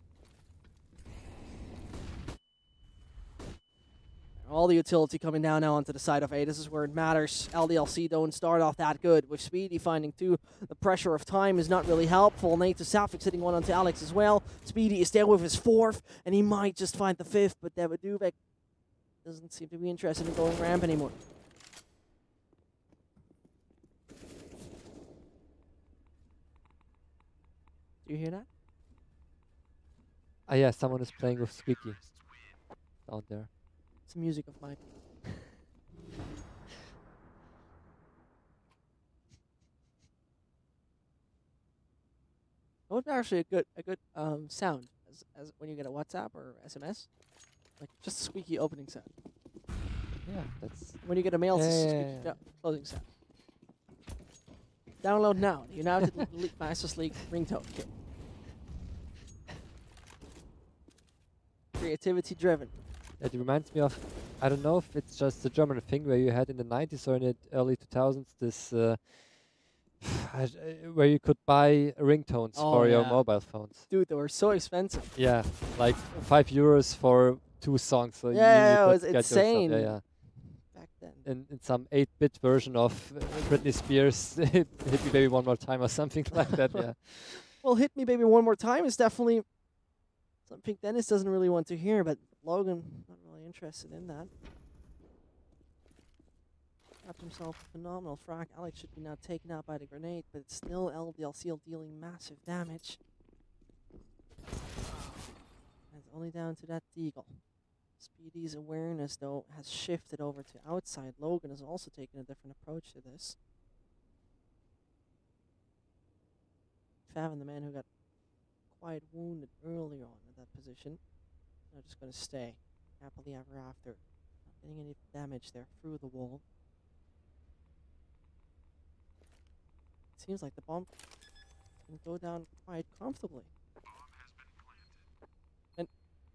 All the utility coming down now onto the side of A. This is where it matters. LDLC don't start off that good. With Speedy finding 2, the pressure of time is not really helpful. Nate to Safik sitting 1 onto Alex as well. Speedy is there with his 4th, and he might just find the 5th, but Duvek doesn't seem to be interested in going ramp anymore. Do you hear that? Ah, yeah, someone is playing with Squeaky down there. It's the music of my people. It would be actually a good sound as when you get a WhatsApp or SMS, like just a squeaky opening sound. Yeah, that's When you get a mail, it's just a yeah, squeaky closing sound. Download now. United Masters League ringtone kit. Creativity driven. It reminds me of, I don't know if it's just a German thing where you had in the 90s or in the early 2000s this, where you could buy ringtones for your mobile phones. Dude, they were so expensive. Yeah, like €5 for 2 songs. So Yeah, it you was could get insane. yourself, Back then. in some 8-bit version of Britney Spears, Hit Me Baby One More Time or something like that, yeah. Well, Hit Me Baby One More Time is definitely something Dennis doesn't really want to hear, but Logan not really interested in that. Got himself a phenomenal frag. Alex should be now taken out by the grenade, but it's still LDLC dealing massive damage. And it's only down to that Deagle. Speedy's awareness, though, has shifted over to outside. Logan has also taken a different approach to this. Favin, the man who got quite wounded earlier on in that position, now just going to stay happily ever after. Not getting any damage there through the wall. Seems like the bomb can go down quite comfortably. And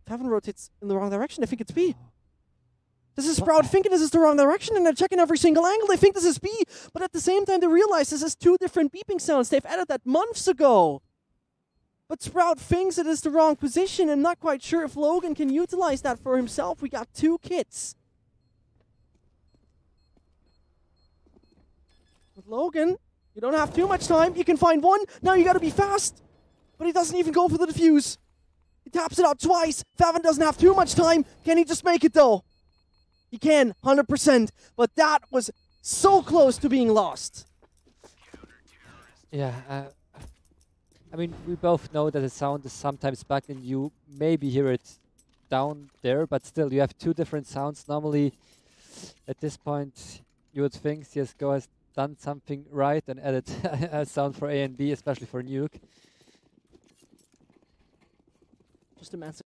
Favin rotates in the wrong direction. I think it's B. This is Spourt thinking this is the wrong direction, and they're checking every single angle. They think this is B, but at the same time they realize this is 2 different beeping sounds. They've added that months ago. But Spourt thinks it is the wrong position. I'm not quite sure if Logan can utilize that for himself. We got 2 kits. With Logan, you don't have too much time. You can find 1. Now you gotta be fast. But he doesn't even go for the defuse. He taps it out twice. Favin doesn't have too much time. Can he just make it though? He can, 100%. But that was so close to being lost. Yeah, I mean, we both know that the sound is sometimes back and you maybe hear it down there, but still you have 2 different sounds. Normally, at this point, you would think CSGO has done something right and added a sound for A and B, especially for Nuke. Just a massive.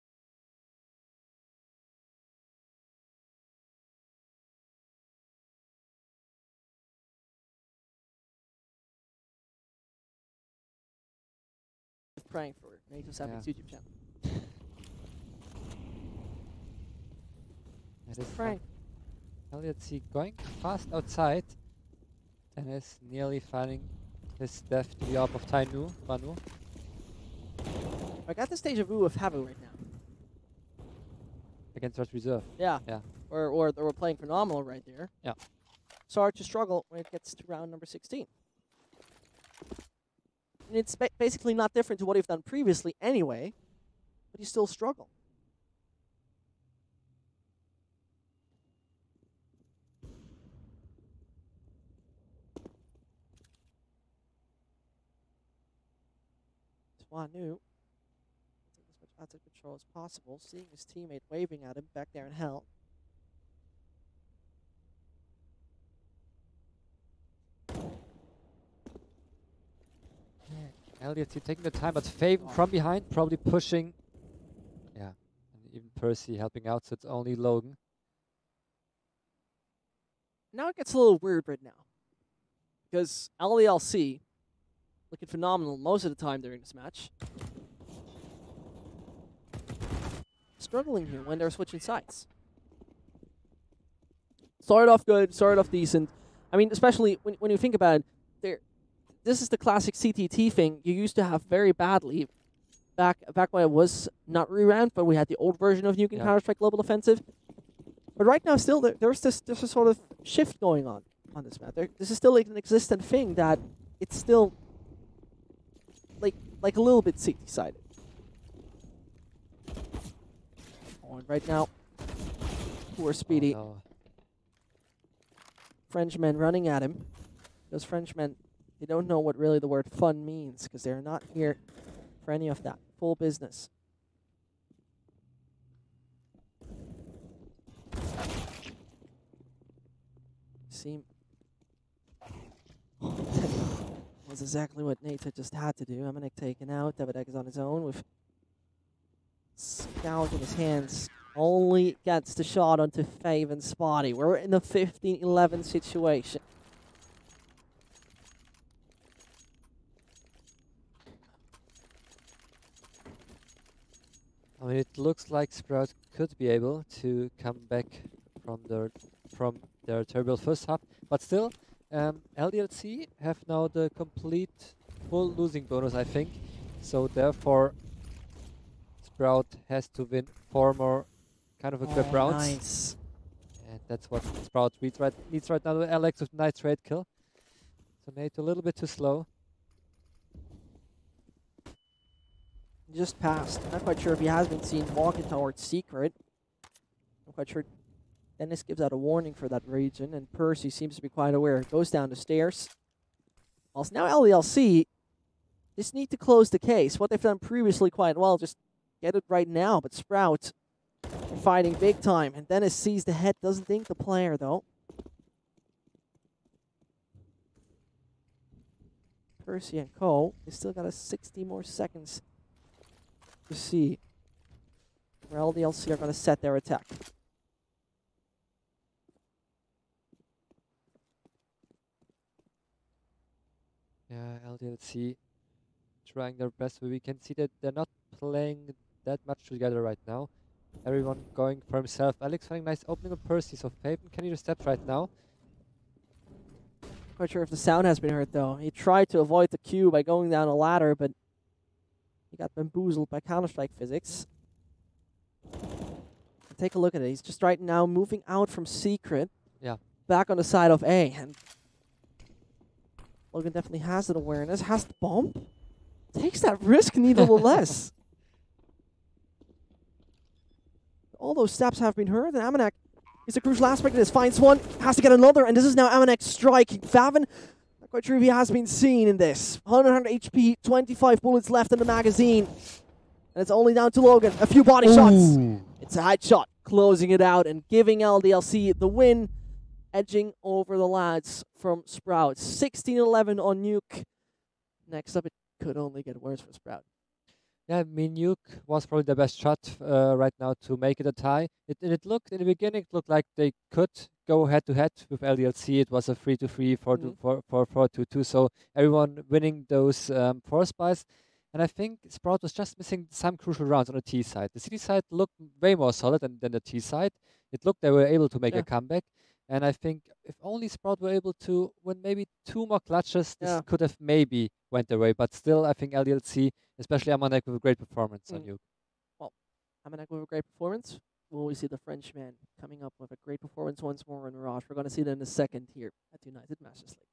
Praying for Native Safik's YouTube channel. That is Frank. LDLC going fast outside. Dennis nearly finding his death to the AWP of Manu. I got this deja vu of HAVU right now. against Red Reserve. Yeah. Yeah. Or they were playing phenomenal right there. Yeah. Start to struggle when it gets to round number 16. And it's basically not different to what he's done previously anyway, but he still struggle. Swanu take as much attack control as possible, seeing his teammate waving at him back there in hell. LDLC taking the time, but Faven from behind, probably pushing. Yeah, and even Percy helping out, so it's only Logan. Now it gets a little weird right now, because LDLC looking phenomenal most of the time during this match. Struggling here when they're switching sides. Started off good, started off decent. I mean, especially when you think about it, this is the classic CTT thing you used to have very badly back when it was not re-ramped, but we had the old version of Nuke and Counter-Strike Global Offensive. But right now, still, there's this sort of shift going on this map. This is still like an existent thing that it's still like a little bit CT-sided. Oh, and right now, poor Speedy. Oh, no. Frenchmen running at him. Those Frenchmen, they don't know what really the word fun means because they're not here for any of that. Full business. Seem was exactly what Nate just had to do. Amanek taken out. Davidek is on his own with Scout in his hands. Only gets the shot onto Fave and Spotty. We're in a 15-11 situation. I mean, it looks like Spourt could be able to come back from their terrible first half, but still, LDLC have now the complete full losing bonus, I think. So therefore, Spourt has to win 4 more kind of equipped rounds. Nice. And that's what Spourt needs right now. Alex with nice trade kill. So Nate a little bit too slow. Just passed. Not quite sure if he has been seen walking towards Secret. Not quite sure. Dennis gives out a warning for that region, and Percy seems to be quite aware. Goes down the stairs. Also, now LDLC just need to close the case. What they've done previously quite well, just get it right now. But Spourt are fighting big time, and Dennis sees the head, doesn't think the player, though. Percy and Co. They still got 60 more seconds to see where LDLC are going to set their attack. Yeah, LDLC trying their best, but we can see that they're not playing that much together right now. Everyone going for himself. Alex finding nice opening of Percy, so Faven can either step right now. Quite sure if the sound has been heard though. He tried to avoid the queue by going down a ladder, but he got bamboozled by Counter-Strike physics. Take a look at it. He's just right now moving out from Secret. Yeah. Back on the side of A. And Logan definitely has that awareness. Has the bomb. Takes that risk nevertheless. All those steps have been heard, and Amanek is the crucial aspect of this. Finds one, has to get another, and this is now Amanek striking. Favin, not quite sure if he has been seen in this. 100 HP, 25 bullets left in the magazine. And it's only down to Logan. A few body shots. It's a headshot, closing it out and giving LDLC the win, edging over the lads from Spourt. 16-11 on Nuke. Next up, it could only get worse for Spourt. Yeah, I mean, Nuke was probably the best shot right now to make it a tie. It looked, in the beginning, it looked like they could go head-to-head with LDLC. It was a 3-2-3, 4-2-2, so everyone winning those force buys. And I think Spourt was just missing some crucial rounds on the T side. The City side looked way more solid than the T side. It looked they were able to make a comeback. And I think if only Spourt were able to win maybe 2 more clutches, this could have maybe went their way. But still, I think LDLC, especially Amanek, with a great performance on Nuke. Well, Amanek with a great performance Will we see the Frenchman coming up with a great performance once more in Mirage? We're going to see that in a second here at the United Masters League.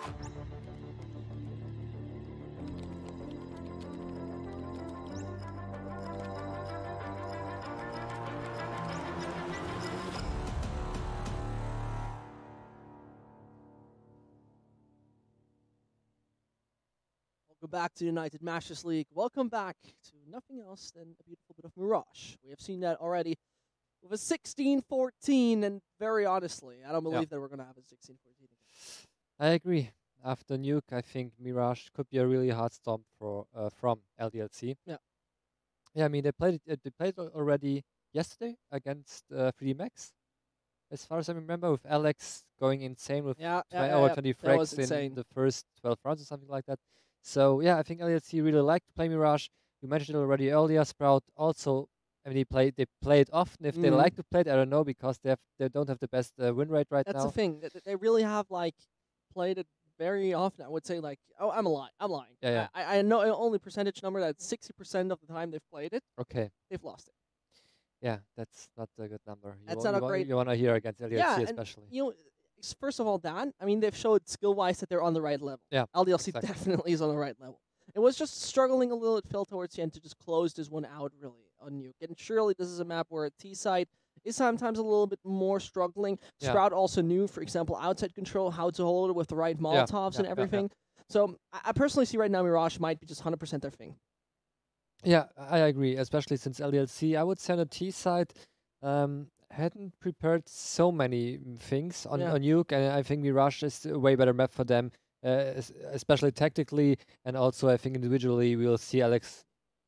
Welcome back to United Matches League. Welcome back to nothing else than a beautiful bit of Mirage. We have seen that already with a 16-14, and very honestly, I don't believe that we're going to have a 16-14 again. I agree. After Nuke, I think Mirage could be a really hard stomp for from LDLC. Yeah. Yeah, I mean they played already yesterday against 3D Max. As far as I remember, with Alex going insane with over 20 frags in the first 12 rounds or something like that. So yeah, I think LDLC really like to play Mirage. You mentioned it already earlier. Sprout also, I mean, they play it often. If they like to play it, I don't know, because they don't have the best win rate right now. That's the thing. They really have like played it very often. I would say like, oh, I'm lying. Yeah. I know only percentage number that 60% of the time they've played it. Okay. They've lost it. Yeah, that's not a good number. That's not a great. You want to hear against LDLC especially. And, you know, first of all, I mean, they've showed skill-wise that they're on the right level. Yeah, LDLC definitely is on the right level. It was just struggling a little. It fell towards the end to just close this one out really on Nuke. And surely this is a map where a T side is sometimes a little bit more struggling. Yeah. Sprout also knew, for example, outside control, how to hold it with the right Molotovs and everything. So I personally see right now Mirage might be just 100% their thing. Yeah, I agree, especially since LDLC, I would say on the T side, hadn't prepared so many things on Nuke, and I think Mirage is a way better map for them, especially tactically, and also I think individually we will see Alex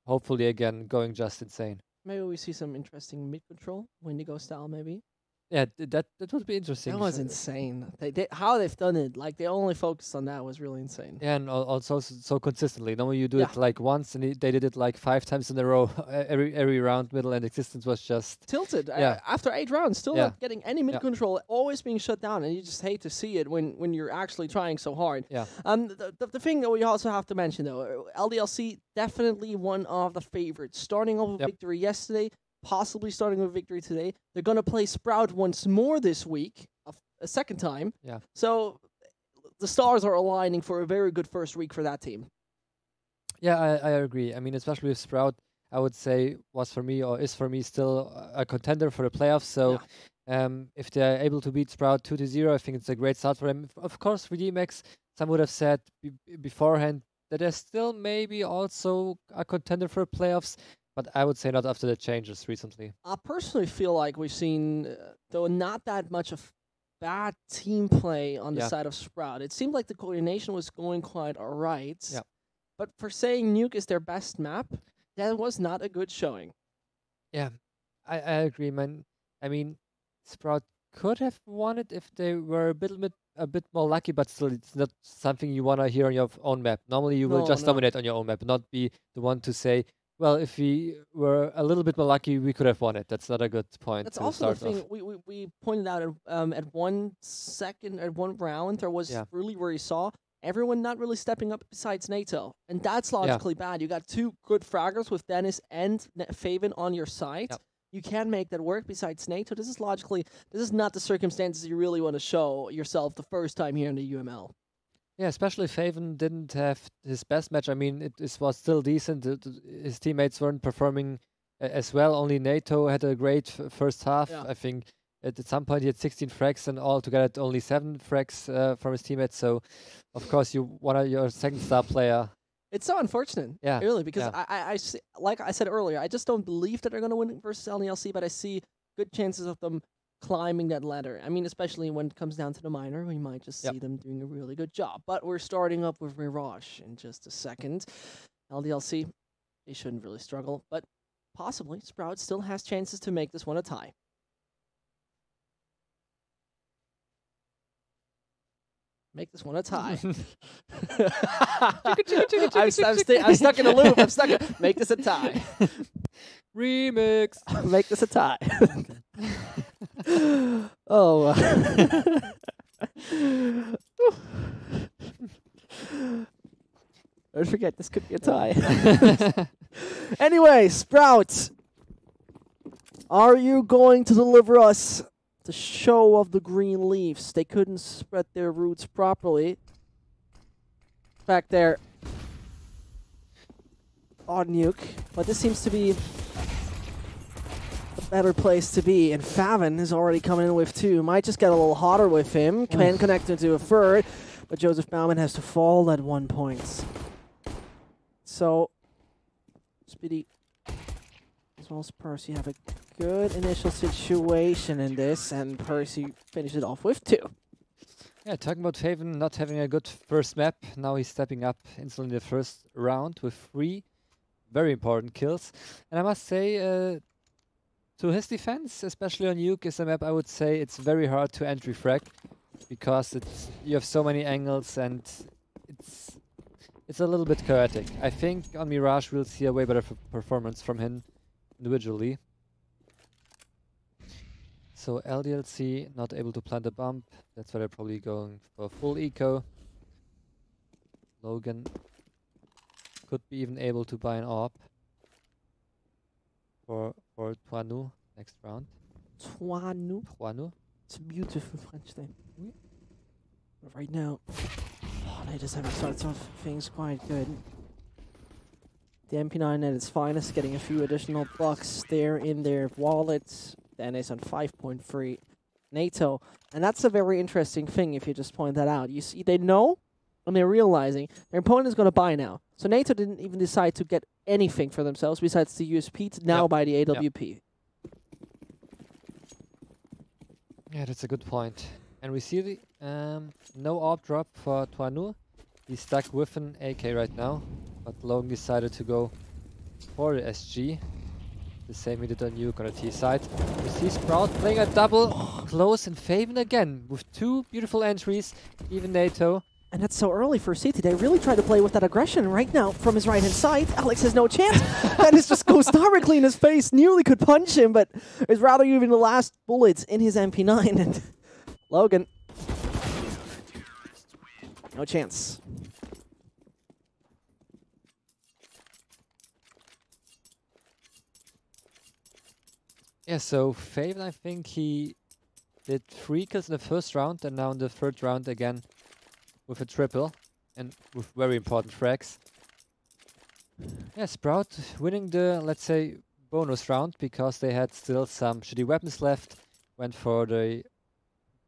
hopefully again going just insane. Maybe we see some interesting mid-control, Wendigo style maybe. Yeah, that would be interesting. That was insane. How they've done it, like they only focused on that was really insane. Yeah, and also so consistently. Normally you do it like once, and they did it like 5 times in a row. Every round, middle, and existence was just tilted. After 8 rounds, still not getting any mid control, always being shut down, and you just hate to see it when you're actually trying so hard. Yeah. The thing that we also have to mention though, LDLC definitely one of the favorites. Starting off with victory yesterday. Possibly starting with victory today. They're going to play Sprout once more this week, a second time. Yeah. So the stars are aligning for a very good first week for that team. Yeah, I agree. I mean, especially with Sprout, I would say is for me still a contender for the playoffs. So if they're able to beat Sprout 2-0, I think it's a great start for them. Of course, 3D Max, some would have said beforehand that they're still maybe also a contender for playoffs. But I would say not after the changes recently. I personally feel like we've seen, though, not that much of bad team play on the side of Sprout. It seemed like the coordination was going quite all right. Yeah. But for saying Nuke is their best map, that was not a good showing. Yeah, I agree, man. I mean, Sprout could have won it if they were a bit more lucky, but still, it's not something you want to hear on your own map. Normally, you will just dominate on your own map, not be the one to say, well, if we were a little bit more lucky, we could have won it. That's not a good point. That's also the thing we pointed out at 1 round. There was really where you saw everyone not really stepping up besides NATO, and that's logically bad. You got 2 good fraggers with Dennis and Faven on your side. Yep. You can make that work besides NATO. This is not the circumstances you really want to show yourself the first time here in the UML. Yeah, especially Faven didn't have his best match. I mean, it was still decent. His teammates weren't performing as well. Only NATO had a great first half. Yeah. I think at some point he had 16 frags and altogether only 7 frags from his teammates. So, of course, you want your second star player. It's so unfortunate, really, because I like I said earlier, I just don't believe that they're going to win versus LDLC, but I see good chances of them climbing that ladder. I mean, especially when it comes down to the minor, we might just see them doing a really good job. But we're starting up with Mirage in just a second. LDLC, they shouldn't really struggle, but possibly Sprout still has chances to make this one a tie. Make this one a tie. I'm stuck in a loop. I'm stuck. Make this a tie. Remix. Make this a tie. Oh. Don't forget, this could be a tie. Anyway, Sprout, are you going to deliver us the show of the green leaves? They couldn't spread their roots properly. back there on Nuke, but this seems to be a better place to be, and Favin is already coming in with 2. Might just get a little hotter with him. Can connect into a third, but Joseph Bauman has to fall at 1 point. So, Speedy as well as Percy have a good initial situation in this, and Percy finishes it off with 2. Yeah, talking about Faven not having a good first map, now he's stepping up instantly in the first round with 3 very important kills. And I must say, to his defense, especially on Nuke, is a map I would say it's very hard to entry frag, because you have so many angles and it's a little bit chaotic. I think on Mirage we'll see a way better performance from him individually. So LDLC not able to plant a bump. That's why they're probably going for full eco. Logan could be even able to buy an AWP for Toinu next round. Toinu? It's a beautiful French name. But right now, they just haven't started off things quite good. The MP9 at its finest, getting a few additional bucks there in their wallets. Dennis on 5.3 NATO. And that's a very interesting thing if you just point that out. You see, they know and they're realizing their opponent is going to buy now. So NATO didn't even decide to get anything for themselves besides the USP to now buy the AWP. Yeah, that's a good point. And we see the no AWP drop for Toinu. He's stuck with an AK right now, but Logan decided to go for the SG. The same he did on Nuke on the T side. We see Spourt playing a double close and Faven again with 2 beautiful entries, even NATO. And that's so early for CT. They really try to play with that aggression right now from his right-hand side. Alex has no chance. Dennis just goes directly in his face. Nearly could punch him, but is rather using the last bullets in his MP9. And Logan, no chance. Yeah, so Faven, I think he did 3 kills in the first round, and now in the third round again with a triple, and with very important frags. Yeah, Spourt winning the, let's say, bonus round, because they had still some shitty weapons left, went for the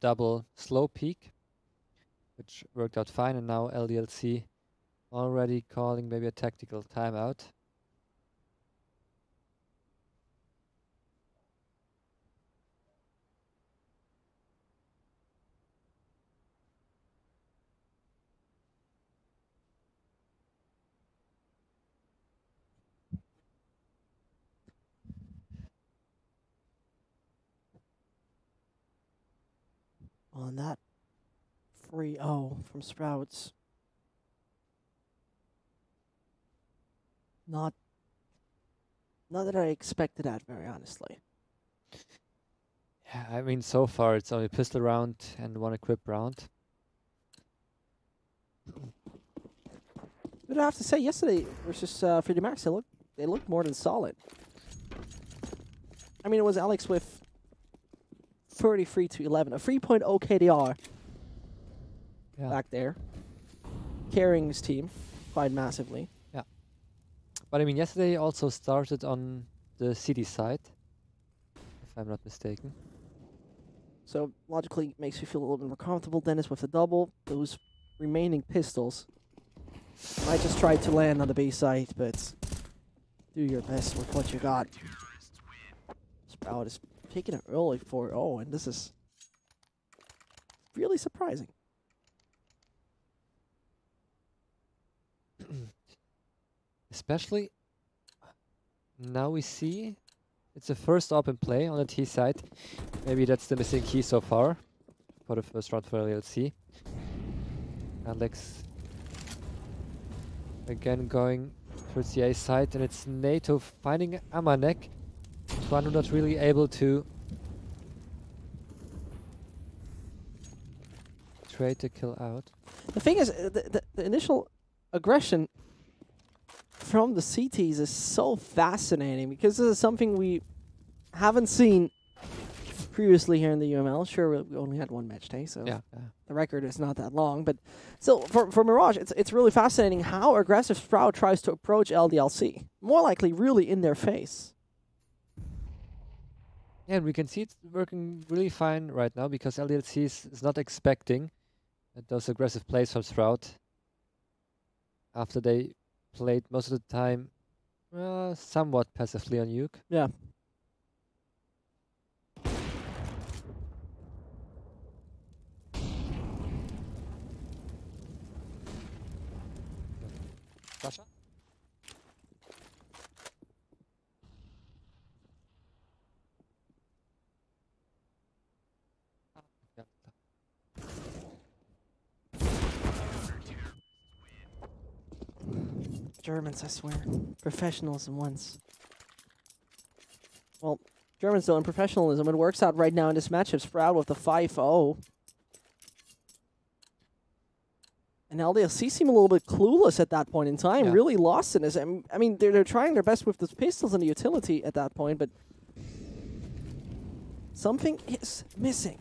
double slow peek, which worked out fine, and now LDLC already calling maybe a tactical timeout. On that 3-0 from Sprouts. Not that I expected that, very honestly. Yeah, I mean, so far it's only pistol round and 1 equip round. But I have to say, yesterday versus 3D Max, they looked more than solid. I mean, it was Alex with 33 to 11, a 3.0 KDR back there, carrying his team quite massively. Yeah, but I mean, yesterday also started on the city side, if I'm not mistaken. So logically, makes you feel a little bit more comfortable. Dennis with the double, those remaining pistols. Might just try to land on the B side, but do your best with what you got. Spourt is taking it early 4-0, and this is really surprising. Especially now we see it's the first open play on the T side. Maybe that's the missing key so far for the first round for LDLC. Alex again going towards the A side, and it's NATO finding Amanek. Toinu not really able to trade the kill out. The thing is, the initial aggression from the CTs is so fascinating, because this is something we haven't seen previously here in the UML. Sure, we only had one match day, so Yeah. the record is not that long. But still, for Mirage, it's really fascinating how aggressive Sprout tries to approach LDLC. More likely, really in their face. Yeah, and we can see it's working really fine right now because LDLC is not expecting those aggressive plays from Sprout. After they played most of the time somewhat passively on Nuke. Yeah. Sasha? Germans, I swear. Professionalism once. Well, Germans though, in professionalism, it works out right now in this matchup. Sprout with the 5-0. And LDLC seem a little bit clueless at that point in time. Yeah. Really lost in this. I mean, they're trying their best with the pistols and the utility at that point, but something is missing.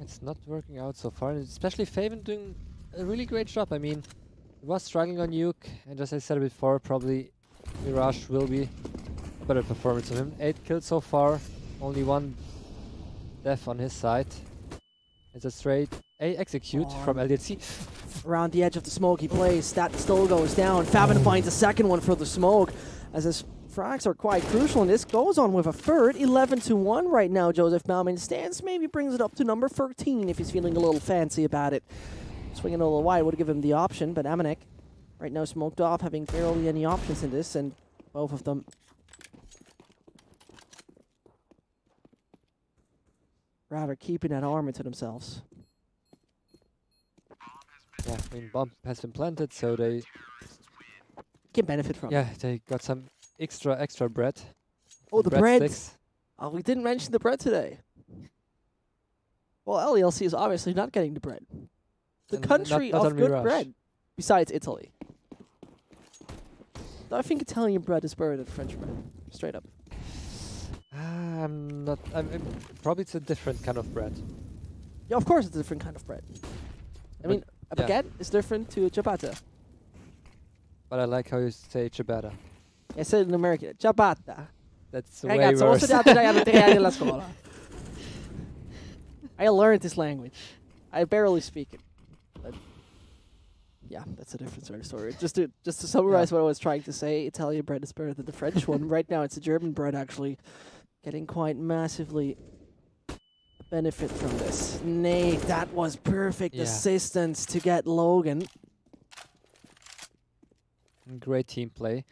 It's not working out so far, and especially Faven doing a really great job. I mean, he was struggling on Nuke, and as I said before, probably Mirage will be a better performance of him. 8 kills so far, only 1 death on his side. It's a straight A execute from LDLC. Around the edge of the smoke he plays. That still goes down. Faven finds a second one for the smoke, as his frags are quite crucial, and this goes on with a third. 11-1 right now. Joseph Bauman stands, maybe brings it up to number 13 if he's feeling a little fancy about it. Swinging a little wide would give him the option, but Amanek right now smoked off, having barely any options in this, and both of them rather keeping that armor to themselves. Yeah, I mean, bomb has been planted, so they Can benefit from it. yeah, they got some extra bread. Oh, Some the bread! sticks. Oh, we didn't mention the bread today. Well, LDLC is obviously not getting the bread. The And country not of on good Mirage. bread, besides Italy. I think Italian bread is better than French bread, straight up. I'm not. Probably it's a different kind of bread. Yeah, of course it's a different kind of bread. I mean, a yeah. baguette is different to a ciabatta. But I like how you say ciabatta. I said it in American, ciabatta. That's way worse. I learned this language. I barely speak it. But yeah, that's a different sort of story. Just to summarize what I was trying to say, Italian bread is better than the French one. Right now it's a German bread actually getting quite massively benefit from this. Nate, that was perfect assistance to get Logan. Great team play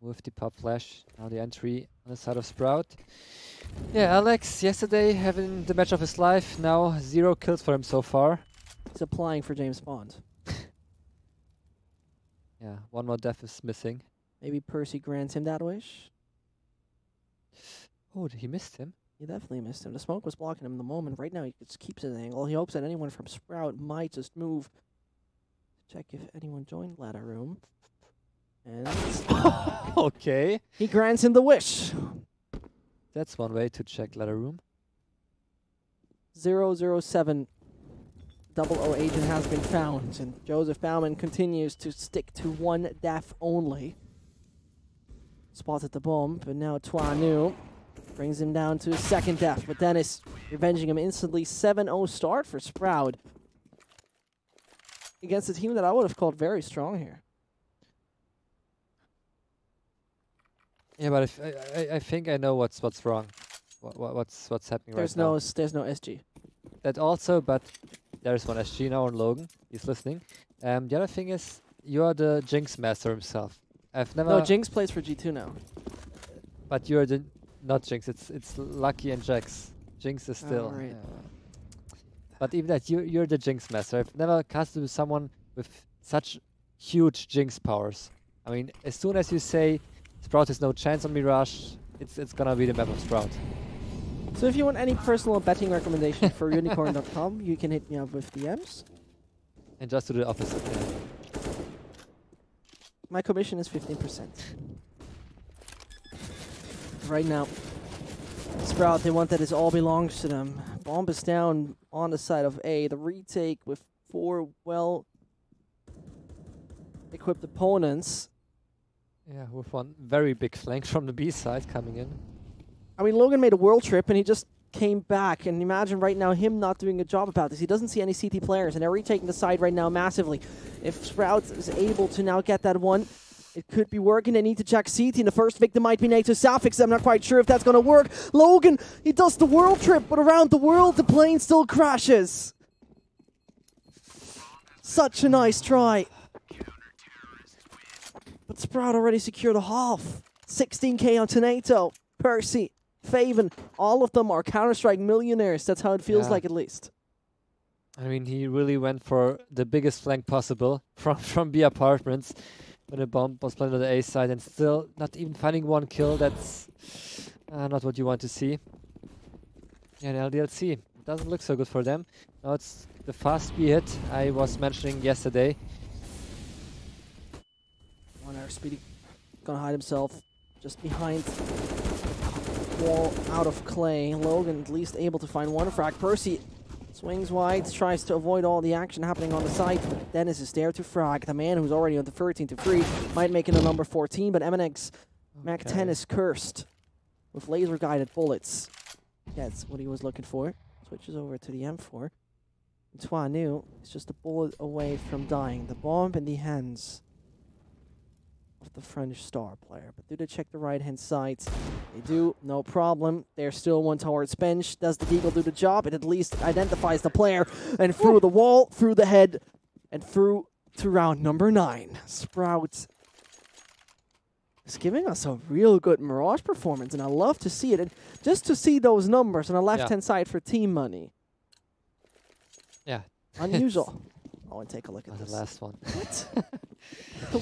with the pop flash. Now the entry on the side of Sprout. Yeah, Alex yesterday having the match of his life. Now 0 kills for him so far. He's applying for James Bond. Yeah, 1 more death is missing. Maybe Percy grants him that wish. Oh, he missed him. He definitely missed him. The smoke was blocking him in the moment. Right now he just keeps his angle. He hopes that anyone from Sprout might just move. Check if anyone joined ladder room. And Okay. he grants him the wish. That's one way to check ladder room. 007 00 agent has been found, and Joseph Bauman continues to stick to 1 death only. Spotted the bomb, but now Tuanu brings him down to his 2nd death, but Dennis revenging him instantly. 7-0 start for Sprout against a team that I would have called very strong here. Yeah, but if I think I know what's wrong. What's happening There's right now. there's no SG. That also, but there's one SG now on Logan. He's listening. The other thing is, you're the Jinx master himself. I've never. No, Jinx plays for G2 now. But you're the not Jinx. It's Lucky and Jax. Jinx is still. Oh, right. But even that, you're the Jinx master. I've never casted with someone with such huge Jinx powers. I mean, as soon as you say Sprout has no chance on Mirage, it's gonna be the map of Sprout. So if you want any personal betting recommendation for unicorn.com, you can hit me up with DMs. And just do the opposite. Yeah. My commission is 15%. Right now, Sprout, they want that it all belongs to them. Bomb is down on the side of A. The retake with 4 well-equipped opponents. Yeah, with one very big flank from the B side coming in. I mean, Logan made a world trip and he just came back. And imagine right now him not doing a job about this. He doesn't see any CT players, and they're retaking the side right now massively. If Sprout is able to now get that one, it could be working. They need to check CT, and the first victim might be NATO Safix. I'm not quite sure if that's going to work. Logan, he does the world trip, but around the world, the plane still crashes. Such a nice try. But Sprout already secured a half. 16k on Tornado, Percy, Faven. All of them are Counter-Strike millionaires. That's how it feels like, at least. I mean, he really went for the biggest flank possible from B apartments when a bomb was planted on the A side, and still not even finding one kill. That's not what you want to see. And LDLC, doesn't look so good for them. Now it's the fast B hit I was mentioning yesterday. One hour Speedy gonna hide himself just behind wall out of clay. Logan at least able to find one frag. Percy swings wide, tries to avoid all the action happening on the side, but Dennis is there to frag. The man who's already on the 13-3 might make it a number 14, but MNX Mac 10 is cursed with laser-guided bullets. That's what he was looking for. Switches over to the M4. Twanu is just a bullet away from dying. The bomb in the hands of the French star player. But do they check the right-hand side? They do, no problem. There's still one towards bench. Does the Deagle do the job? It at least identifies the player. And through the wall, through the head, and through to round number 9. Sprout is giving us a real good Mirage performance, and I love to see it. And just to see those numbers on the left-hand side for team money. Yeah. Unusual. Oh, and take a look at this. The last one. What?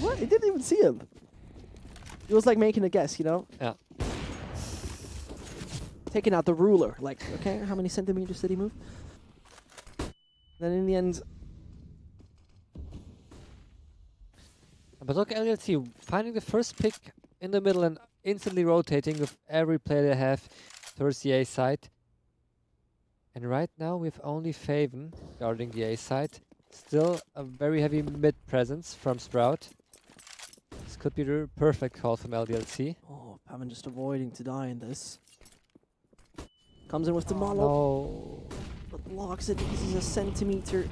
What? He didn't even see him. It was like making a guess, you know? Yeah. Taking out the ruler. Like, okay, how many centimeters did he move? Then in the end... But look, LDLC finding the first pick in the middle and instantly rotating with every player they have towards the A side. And right now with only Faven guarding the A side. Still a very heavy mid presence from Sprout. This could be the perfect call from LDLC. Oh, Pavan just avoiding to die in this. Comes in with the Molotov. No. But blocks it because he's a centimeter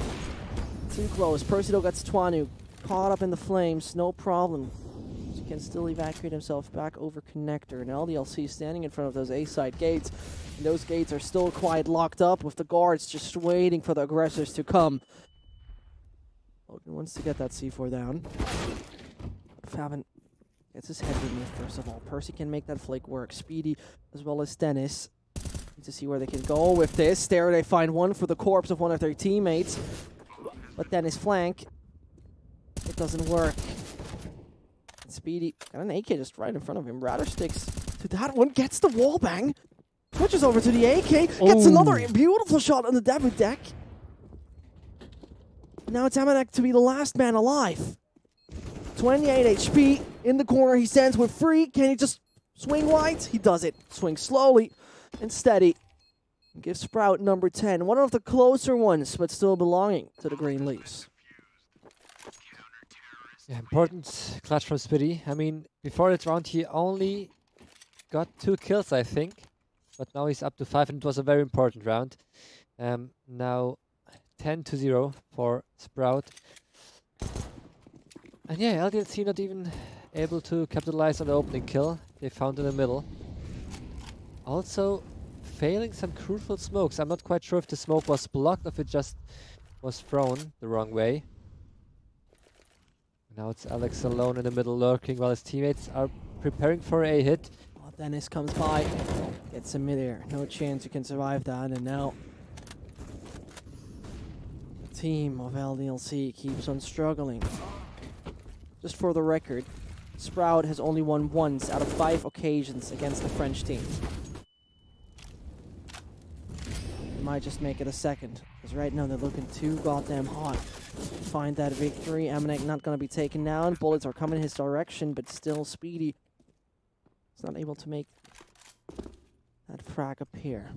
too close. Percival gets Twanu caught up in the flames, no problem. He can still evacuate himself back over connector. And LDLC standing in front of those A-side gates. And those gates are still quite locked up with the guards just waiting for the aggressors to come. Logan wants to get that C4 down. Faven gets his head removed first of all. Percy can make that flick work. Speedy as well as Dennis. Need to see where they can go with this. There they find one for the corpse of one of their teammates. But Dennis flank. It doesn't work. And Speedy got an AK just right in front of him. Rather sticks to that one. Gets the wall bang. Switches over to the AK. Gets another beautiful shot on the debut deck. Now it's Amanek to be the last man alive. 28 HP. In the corner he stands with free. Can he just swing wide? He does it. Swings slowly and steady. And gives Sprout number 10. One of the closer ones, but still belonging to the Green Leaves. Yeah, important clutch from Speedy. I mean, before that round he only got 2 kills, I think. But now he's up to 5, and it was a very important round. Now 10-0 for Sprout. And yeah, LDLC not even able to capitalize on the opening kill they found in the middle. Also failing some crucial smokes. I'm not quite sure if the smoke was blocked or if it just was thrown the wrong way. Now it's Alex alone in the middle lurking while his teammates are preparing for a hit. Well, Dennis comes by, gets him midair. No chance you can survive that, and now the team of LDLC keeps on struggling. Just for the record, Sprout has only won once out of 5 occasions against the French team. They might just make it a second, because right now they're looking too goddamn hot to find that victory. Amanek not going to be taken down. Bullets are coming his direction, but still Speedy is not able to make that frag appear.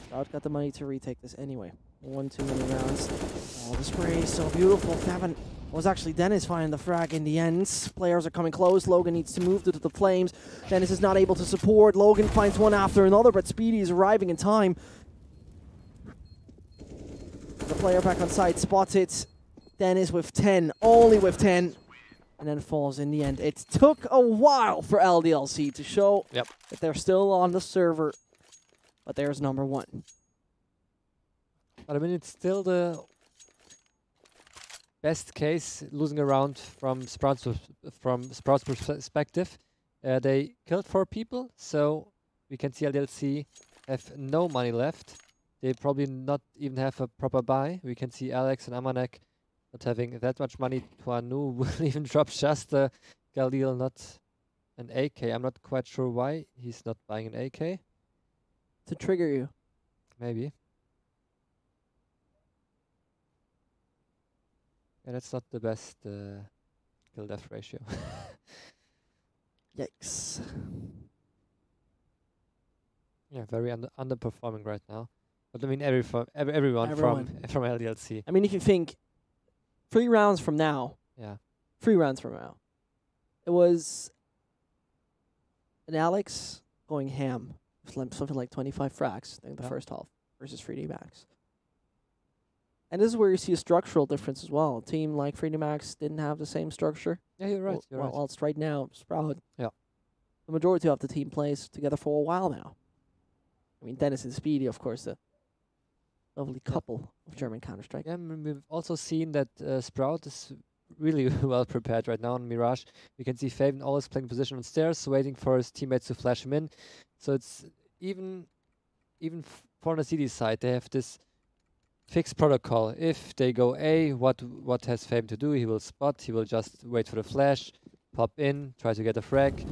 Sprout got the money to retake this anyway. One too many rounds. Oh, the spray is so beautiful. Kevin was actually Dennis finding the frag in the end. Players are coming close. Logan needs to move to the flames. Dennis is not able to support. Logan finds one after another, but Speedy is arriving in time. The player back on site spots it. Dennis with 10, only with 10, and then falls in the end. It took a while for LDLC to show that they're still on the server, but there's number one. But I mean, it's still the best case losing a round from Sprout's perspective. They killed 4 people, so we can see LDLC have no money left. They probably not even have a proper buy. We can see Alex and Amanek not having that much money. Tuanu will even drop just a Galil, not an AK. I'm not quite sure why he's not buying an AK. To trigger you. Maybe. Yeah, that's not the best kill-death ratio. Yikes. Yeah, very underperforming right now. But I mean, everyone from LDLC. I mean, if you think 3 rounds from now, 3 rounds from now, it was an Alex going ham, something like 25 frags in the first half versus 3D Max. And this is where you see a structural difference as well. A team like 3D Max didn't have the same structure. Yeah, you're right. Whilst right now, Sprout, the majority of the team plays together for a while now. I mean, Dennis and Speedy, of course, the lovely couple of German Counter-Strike. Yeah, we've also seen that Sprout is really well prepared right now on Mirage. We can see Faven always playing position on stairs, waiting for his teammates to flash him in. So it's even for the CD side, they have this fixed protocol. If they go A, what has Faven to do? He will spot, he will just wait for the flash, pop in, try to get a frag.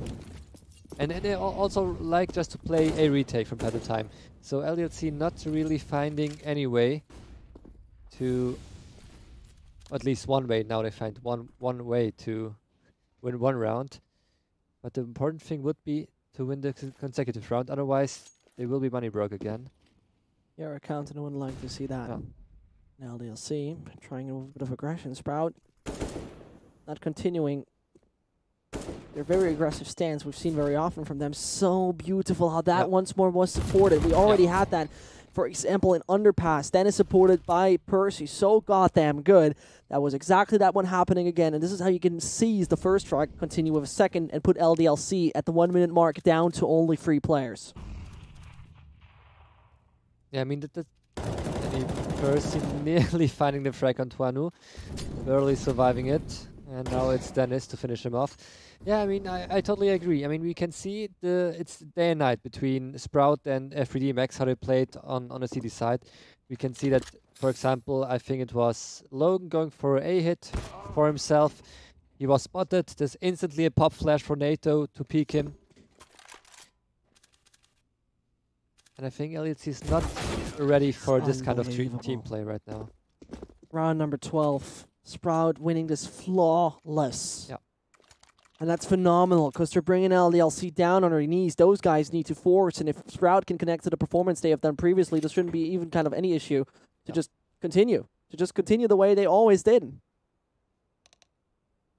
And they also like just to play a retake from time to time. So LDLC not really finding any way to, at least one way. Now they find one way to win 1 round. But the important thing would be to win the consecutive round. Otherwise, they will be money broke again. Yeah, accountant wouldn't like to see that. Now LDLC trying a bit of aggression. Sprout not continuing their very aggressive stance we've seen very often from them. So beautiful how that once more was supported. We already had that, for example, in Underpass. Then is supported by Percy. So goddamn good. That was exactly that one happening again. And this is how you can seize the first strike, continue with a second, and put LDLC at the 1 minute mark down to only 3 players. Yeah, I mean, Percy nearly finding the frag on Tuanu, barely surviving it, and now it's Dennis to finish him off. Yeah, I mean, I totally agree. I mean, we can see it's day and night between Sprout and 3D Max, how they played on the CD side. We can see that, for example, I think it was Logan going for a hit for himself. He was spotted. There's instantly a pop flash for NATO to peek him. And I think LDLC is not ready for this kind of team play right now. Round number 12. Sprout winning this flawless. Yeah. And that's phenomenal because they're bringing LDLC down on their knees. Those guys need to force, and if Sprout can connect to the performance they have done previously, there shouldn't be even kind of any issue to just continue. To just continue the way they always did.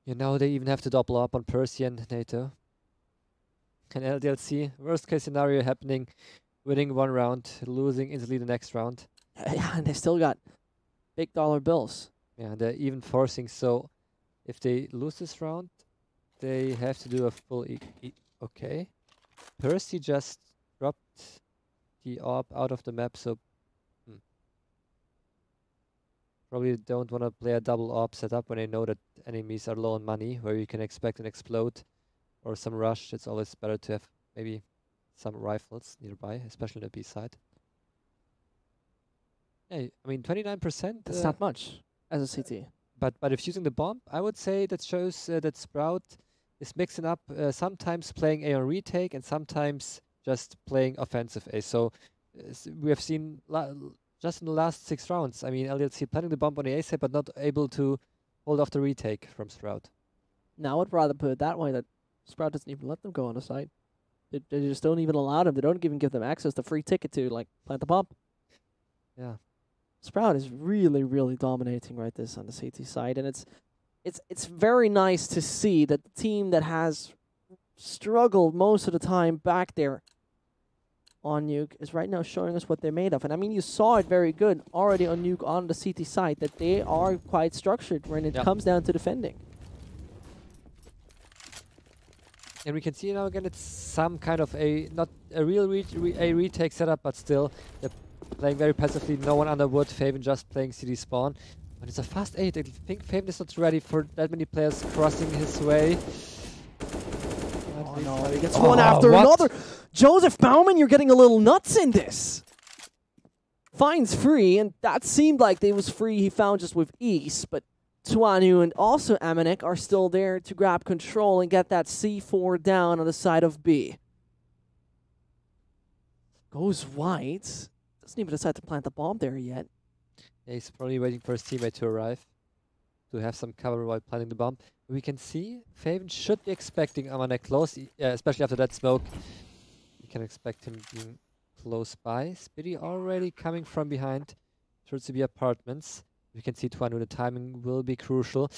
You know, they even have to double up on Percy and NATO. And LDLC, worst case scenario happening. Winning 1 round, losing instantly the next round. Yeah, and they still got big dollar bills. Yeah, they're even forcing. So if they lose this round, they have to do a full okay. Percy just dropped the orb out of the map, so probably don't want to play a double orb setup when they know that enemies are low on money, where you can expect an explode or some rush. It's always better to have maybe some rifles nearby, especially on the B side. Yeah, I mean 29%. That's not much as a CT. But if using the bomb, I would say that shows that Sprout is mixing up sometimes playing A on retake and sometimes just playing offensive A. So we have seen just in the last 6 rounds, I mean LDLC planting the bomb on the A side but not able to hold off the retake from Sprout. Now I would rather put it that way, that Sprout doesn't even let them go on the side. They just don't even allow them. They don't even give them access to free ticket to like plant the bomb. Yeah. Sprout is really, really dominating right this on the CT side, and it's very nice to see that the team that has struggled most of the time back there on Nuke is right now showing us what they're made of. And I mean, you saw it very good already on Nuke on the CT side that they are quite structured when it comes down to defending. And we can see now again it's some kind of a, not a real retake setup, but still they're playing very passively. No one under wood. Faven just playing CD spawn. But it's a fast 8. I think Faven is not ready for that many players crossing his way. Oh no, he gets one after another. Joseph Baumann, you're getting a little nuts in this. Finds free, and that seemed like they was free he found just with ease, but Tuanu and also Amanek are still there to grab control and get that C4 down on the side of B. Goes white. Doesn't even decide to plant the bomb there yet. Yeah, he's probably waiting for his teammate to arrive to have some cover while planting the bomb. We can see Faven should be expecting Amanek close, especially after that smoke. We can expect him being close by. Spitty already coming from behind towards the B apartments. We can see Tuanu, the timing will be crucial.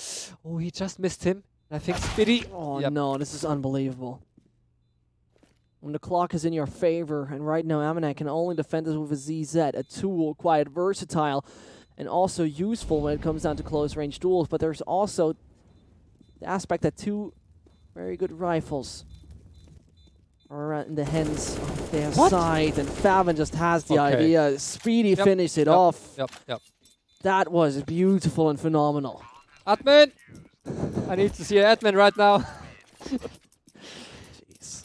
Oh, he just missed him. I think Spitty... Oh no, this is unbelievable. When the clock is in your favor, and right now Amanek can only defend this with a ZZ, a tool, quite versatile, and also useful when it comes down to close-range duels, but there's also the aspect that two very good rifles are in the hands of their side, and Faven just has the idea. Speedy finished it off. That was beautiful and phenomenal. Admin! I need to see an admin right now. Jeez.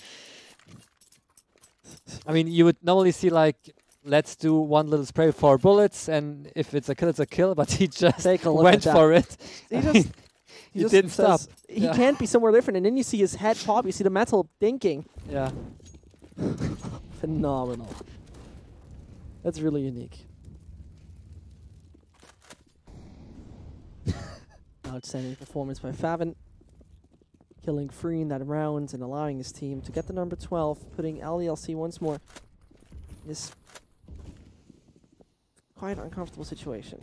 I mean, you would normally see like, let's do one little spray for bullets, and if it's a kill, but he just went for it. He just didn't stop. He can't be somewhere different, and then you see his head pop, you see the metal dinking. Yeah. Phenomenal. That's really unique. Outstanding performance by Faven. Killing free in that round and allowing his team to get the number 12, putting LDLC once more in this quite uncomfortable situation.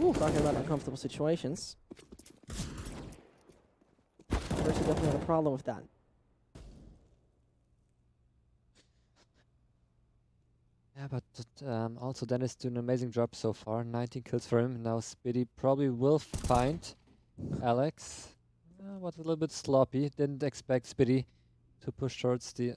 Ooh, talking about uncomfortable situations. First, definitely had a problem with that. Yeah, but also Dennis doing an amazing job so far. 19 kills for him. Now Spitty probably will find Alex. Was a little bit sloppy. Didn't expect Spitty to push towards the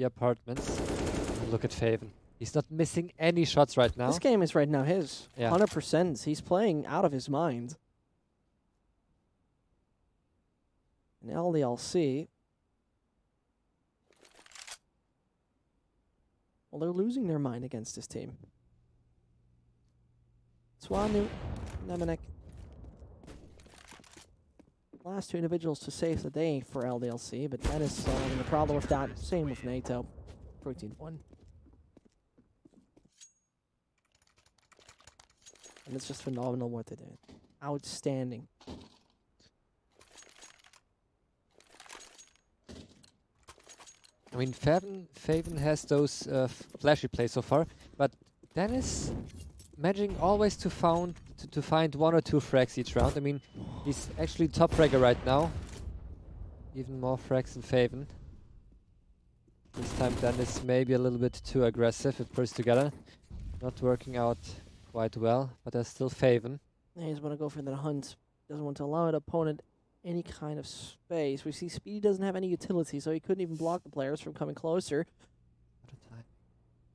apartments. And look at Faven. He's not missing any shots right now. This game is right now his. 100%. He's playing out of his mind. And LDLC... well, they're losing their mind against this team. Tuanu, Nemanek. Last two individuals to save the day for LDLC, but that is solving the problem with that. Same with NATO. Protein 1. And it's just phenomenal what they did. Outstanding. I mean, Faven has those flashy plays so far, but Dennis managing always to find one or two frags each round. I mean, he's actually top fragger right now. Even more frags than Faven. This time Dennis maybe a little bit too aggressive. It pulls together. Not working out quite well, but there's still Faven. Yeah, he's going to go for that hunt. Doesn't want to allow an opponent any kind of space. We see Speedy doesn't have any utility, so he couldn't even block the players from coming closer.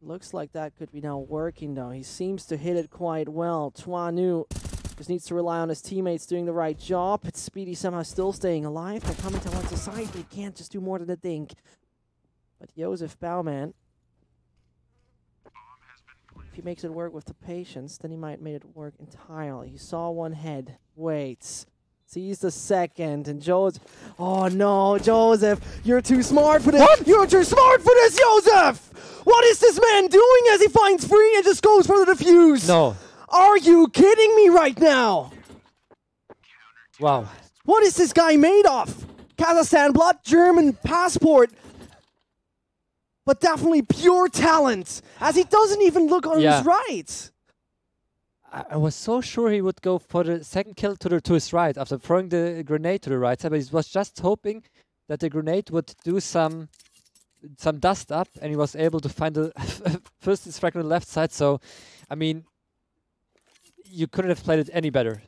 Looks like that could be now working, though. He seems to hit it quite well. Tuanu just needs to rely on his teammates doing the right job. It's Speedy somehow still staying alive. They're coming to one side. They can't just do more than a dink. But Joseph Baumann, if he makes it work with the patience, then he might make it work entirely. He saw one head, waits, sees the second, and Joseph... oh no, Joseph, you're too smart for this! What? You're too smart for this, Joseph! What is this man doing as he finds free and just goes for the defuse? No. Are you kidding me right now? Wow. What is this guy made of? Kazakhstan blood, German passport. But definitely pure talent, as he doesn't even look on his right. I was so sure he would go for the second kill to his right after throwing the grenade to the right side, but he was just hoping that the grenade would do some dust up, and he was able to find the first strike on the left side. So, I mean, you couldn't have played it any better.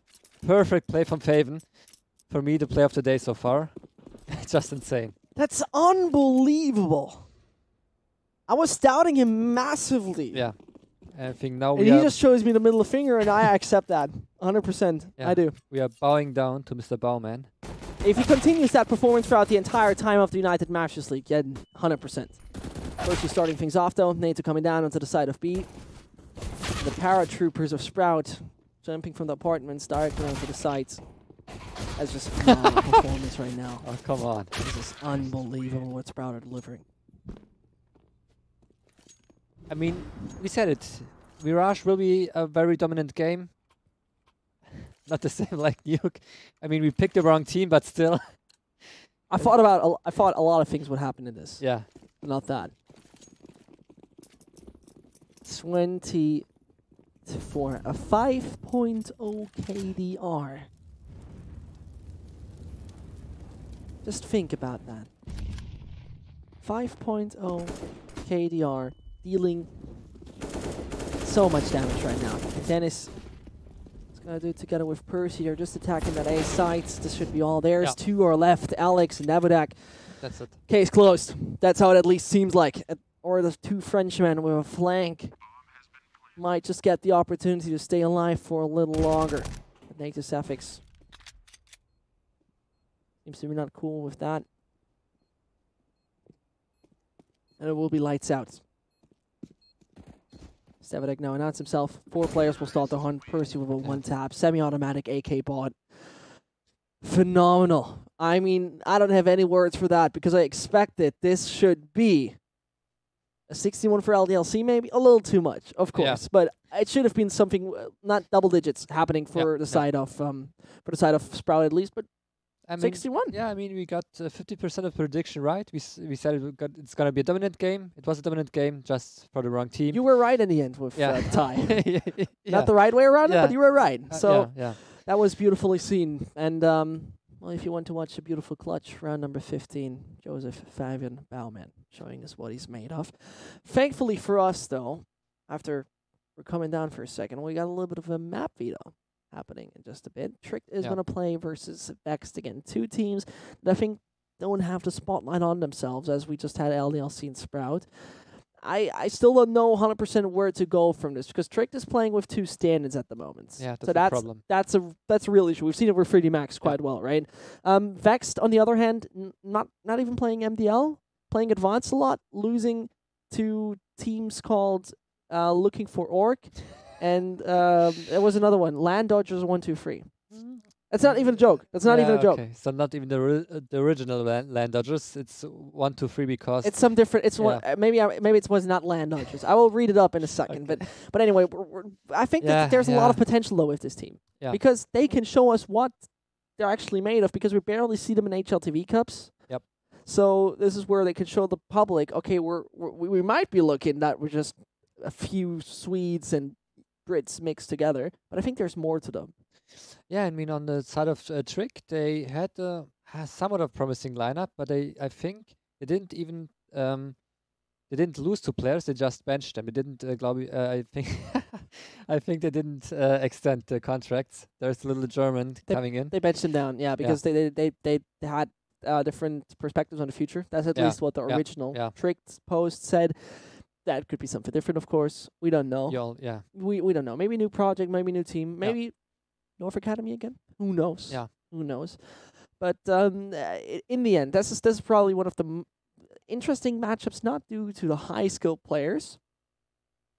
Perfect play from Faven. For me, the play of the day so far. Just insane. That's unbelievable. I was doubting him massively. Yeah. I think now and he just shows me the middle finger, and I accept that. 100%. Yeah, I do. We are bowing down to Mr. Bowman. If he continues that performance throughout the entire time of the United Matches League, yeah, 100%. First, he's starting things off, though. NATO coming down onto the side of B. The paratroopers of Sprout jumping from the apartments directly onto the sites. That's just a phenomenal performance right now. Oh, come on. This is unbelievable what Sprout are delivering. I mean, we said it. Mirage will be a very dominant game. Not the same like Nuke. I mean, we picked the wrong team, but still. I thought a lot of things would happen in this. Yeah. Not that. 20 to 4. A 5.0 KDR. Just think about that. 5.0 KDR. Dealing so much damage right now. And Dennis is going to do it together with Percy. They're just attacking that A site. This should be all theirs. Yeah. 2 are left. Alex and Navadak. That's it. Case closed. That's how it at least seems like. Or the 2 Frenchmen with a flank might just get the opportunity to stay alive for a little longer. But Native Suffix seems to be not cool with that. And it will be lights out. Stevedek now announced himself. 4 players will start the hunt. Percy with a 1-tap. Semi-automatic AK bot. Phenomenal. I mean, I don't have any words for that because I expected this should be a 61 for LDLC, maybe a little too much, of course, but it should have been something not double digits happening for the side of Sprout at least, but I mean, 61. Yeah, I mean, we got 50% of prediction right. We said it's going to be a dominant game. It was a dominant game, just for the wrong team. You were right in the end with Ty. Yeah. Not the right way around it, but you were right. So yeah. That was beautifully seen. And well, if you want to watch a beautiful clutch, round number 15, Joseph Fabian Baumann showing us what he's made of. Thankfully for us, though, after we're coming down for a second, we got a little bit of a map veto happening in just a bit. Trick is going to play versus Vexed again. 2 teams that I think don't have the spotlight on themselves, as we just had LDLC and Sprout. I still don't know 100% where to go from this, because Trick is playing with 2 stand-ins at the moment. Yeah, that's so the problem. That's a real issue. We've seen it with 3D Max quite well, right? Vexed, on the other hand, not even playing MDL, playing Advanced a lot, losing to teams called Looking for Orc. And there was another one, Land Dodgers 1-2-3. That's not even a joke. That's not even a joke. Okay. So not even the original Land Dodgers. It's 1-2-3 because it's some different. It's one. Maybe it was not Land Dodgers. I will read it up in a second. Okay. But anyway, I think that there's a lot of potential though with this team because they can show us what they're actually made of, because we barely see them in HLTV Cups. Yep. So this is where they can show the public, okay, we might be looking that we're just a few Swedes and Brits mixed together, but I think there's more to them. Yeah, I mean, on the side of Trick, they had somewhat of promising lineup, but I think they didn't even they didn't lose 2 players. They just benched them. They didn't. I think I think they didn't extend the contracts. There's a little German coming in. They benched them down, because they had different perspectives on the future. That's at least what the original Trick post said. That could be something different, of course. We don't know. We don't know. Maybe new project, maybe new team, maybe North Academy again. Who knows? Yeah. Who knows? But in the end, this is probably one of the interesting matchups, not due to the high-skilled players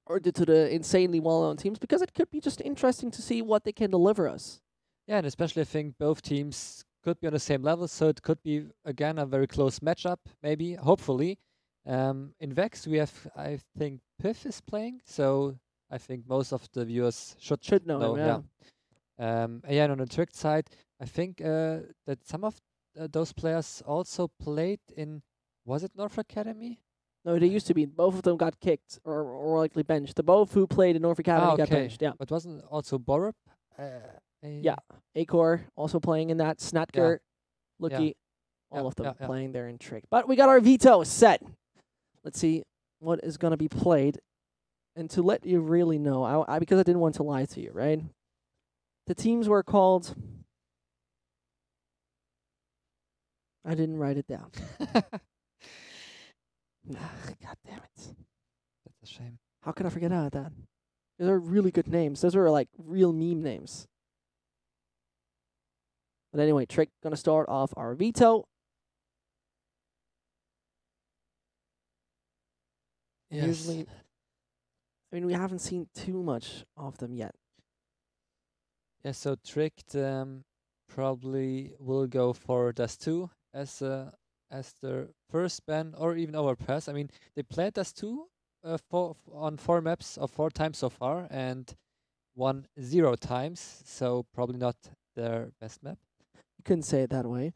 or due to the insanely well-known teams, because it could be just interesting to see what they can deliver us. Yeah, and especially I think both teams could be on the same level, so it could be, again, a very close matchup, maybe, hopefully. In Vex, we have, I think, Piff is playing, so I think most of the viewers should know him, and on the Trick side, I think that some of those players also played in, was it North Academy? No, they used to be. Both of them got kicked or likely benched. The both who played in North Academy got benched. Yeah. But wasn't also Borup? Yeah. Acor also playing in that. Snatker, Lucky, all of them playing there in Trick. But we got our veto set. Let's see what is going to be played. And to let you really know, because I didn't want to lie to you, right? The teams were called... I didn't write it down. God damn it. That's a shame. How could I forget about that? Those are really good names. Those are like real meme names. But anyway, Trick gonna start off our veto. Yes. Usually, I mean, we haven't seen too much of them yet. Yeah, so Tricked probably will go for Dust 2 as their first ban, or even Overpass. I mean, they played Dust 2 on 4 maps or 4 times so far, and won 0 times, so probably not their best map. You couldn't say it that way.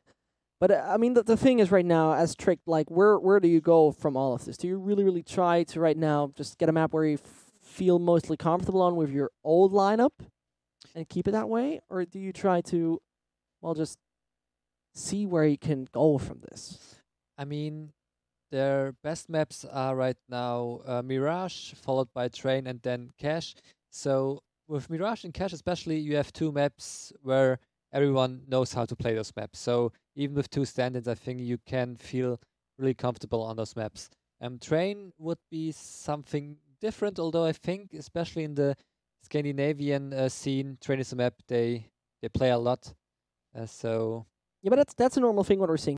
But I mean, the thing is right now, as Tricked, like, where do you go from all of this? Do you really try to right now just get a map where you feel mostly comfortable on with your old lineup and keep it that way? Or do you try to, well, just see where you can go from this? I mean, their best maps are right now Mirage, followed by Train, and then Cache. So with Mirage and Cache especially, you have 2 maps where everyone knows how to play those maps. So even with 2 stand-ins, I think you can feel really comfortable on those maps. Train would be something different, although I think, especially in the Scandinavian scene, Train is a map they play a lot. So yeah, but that's a normal thing what we're seeing.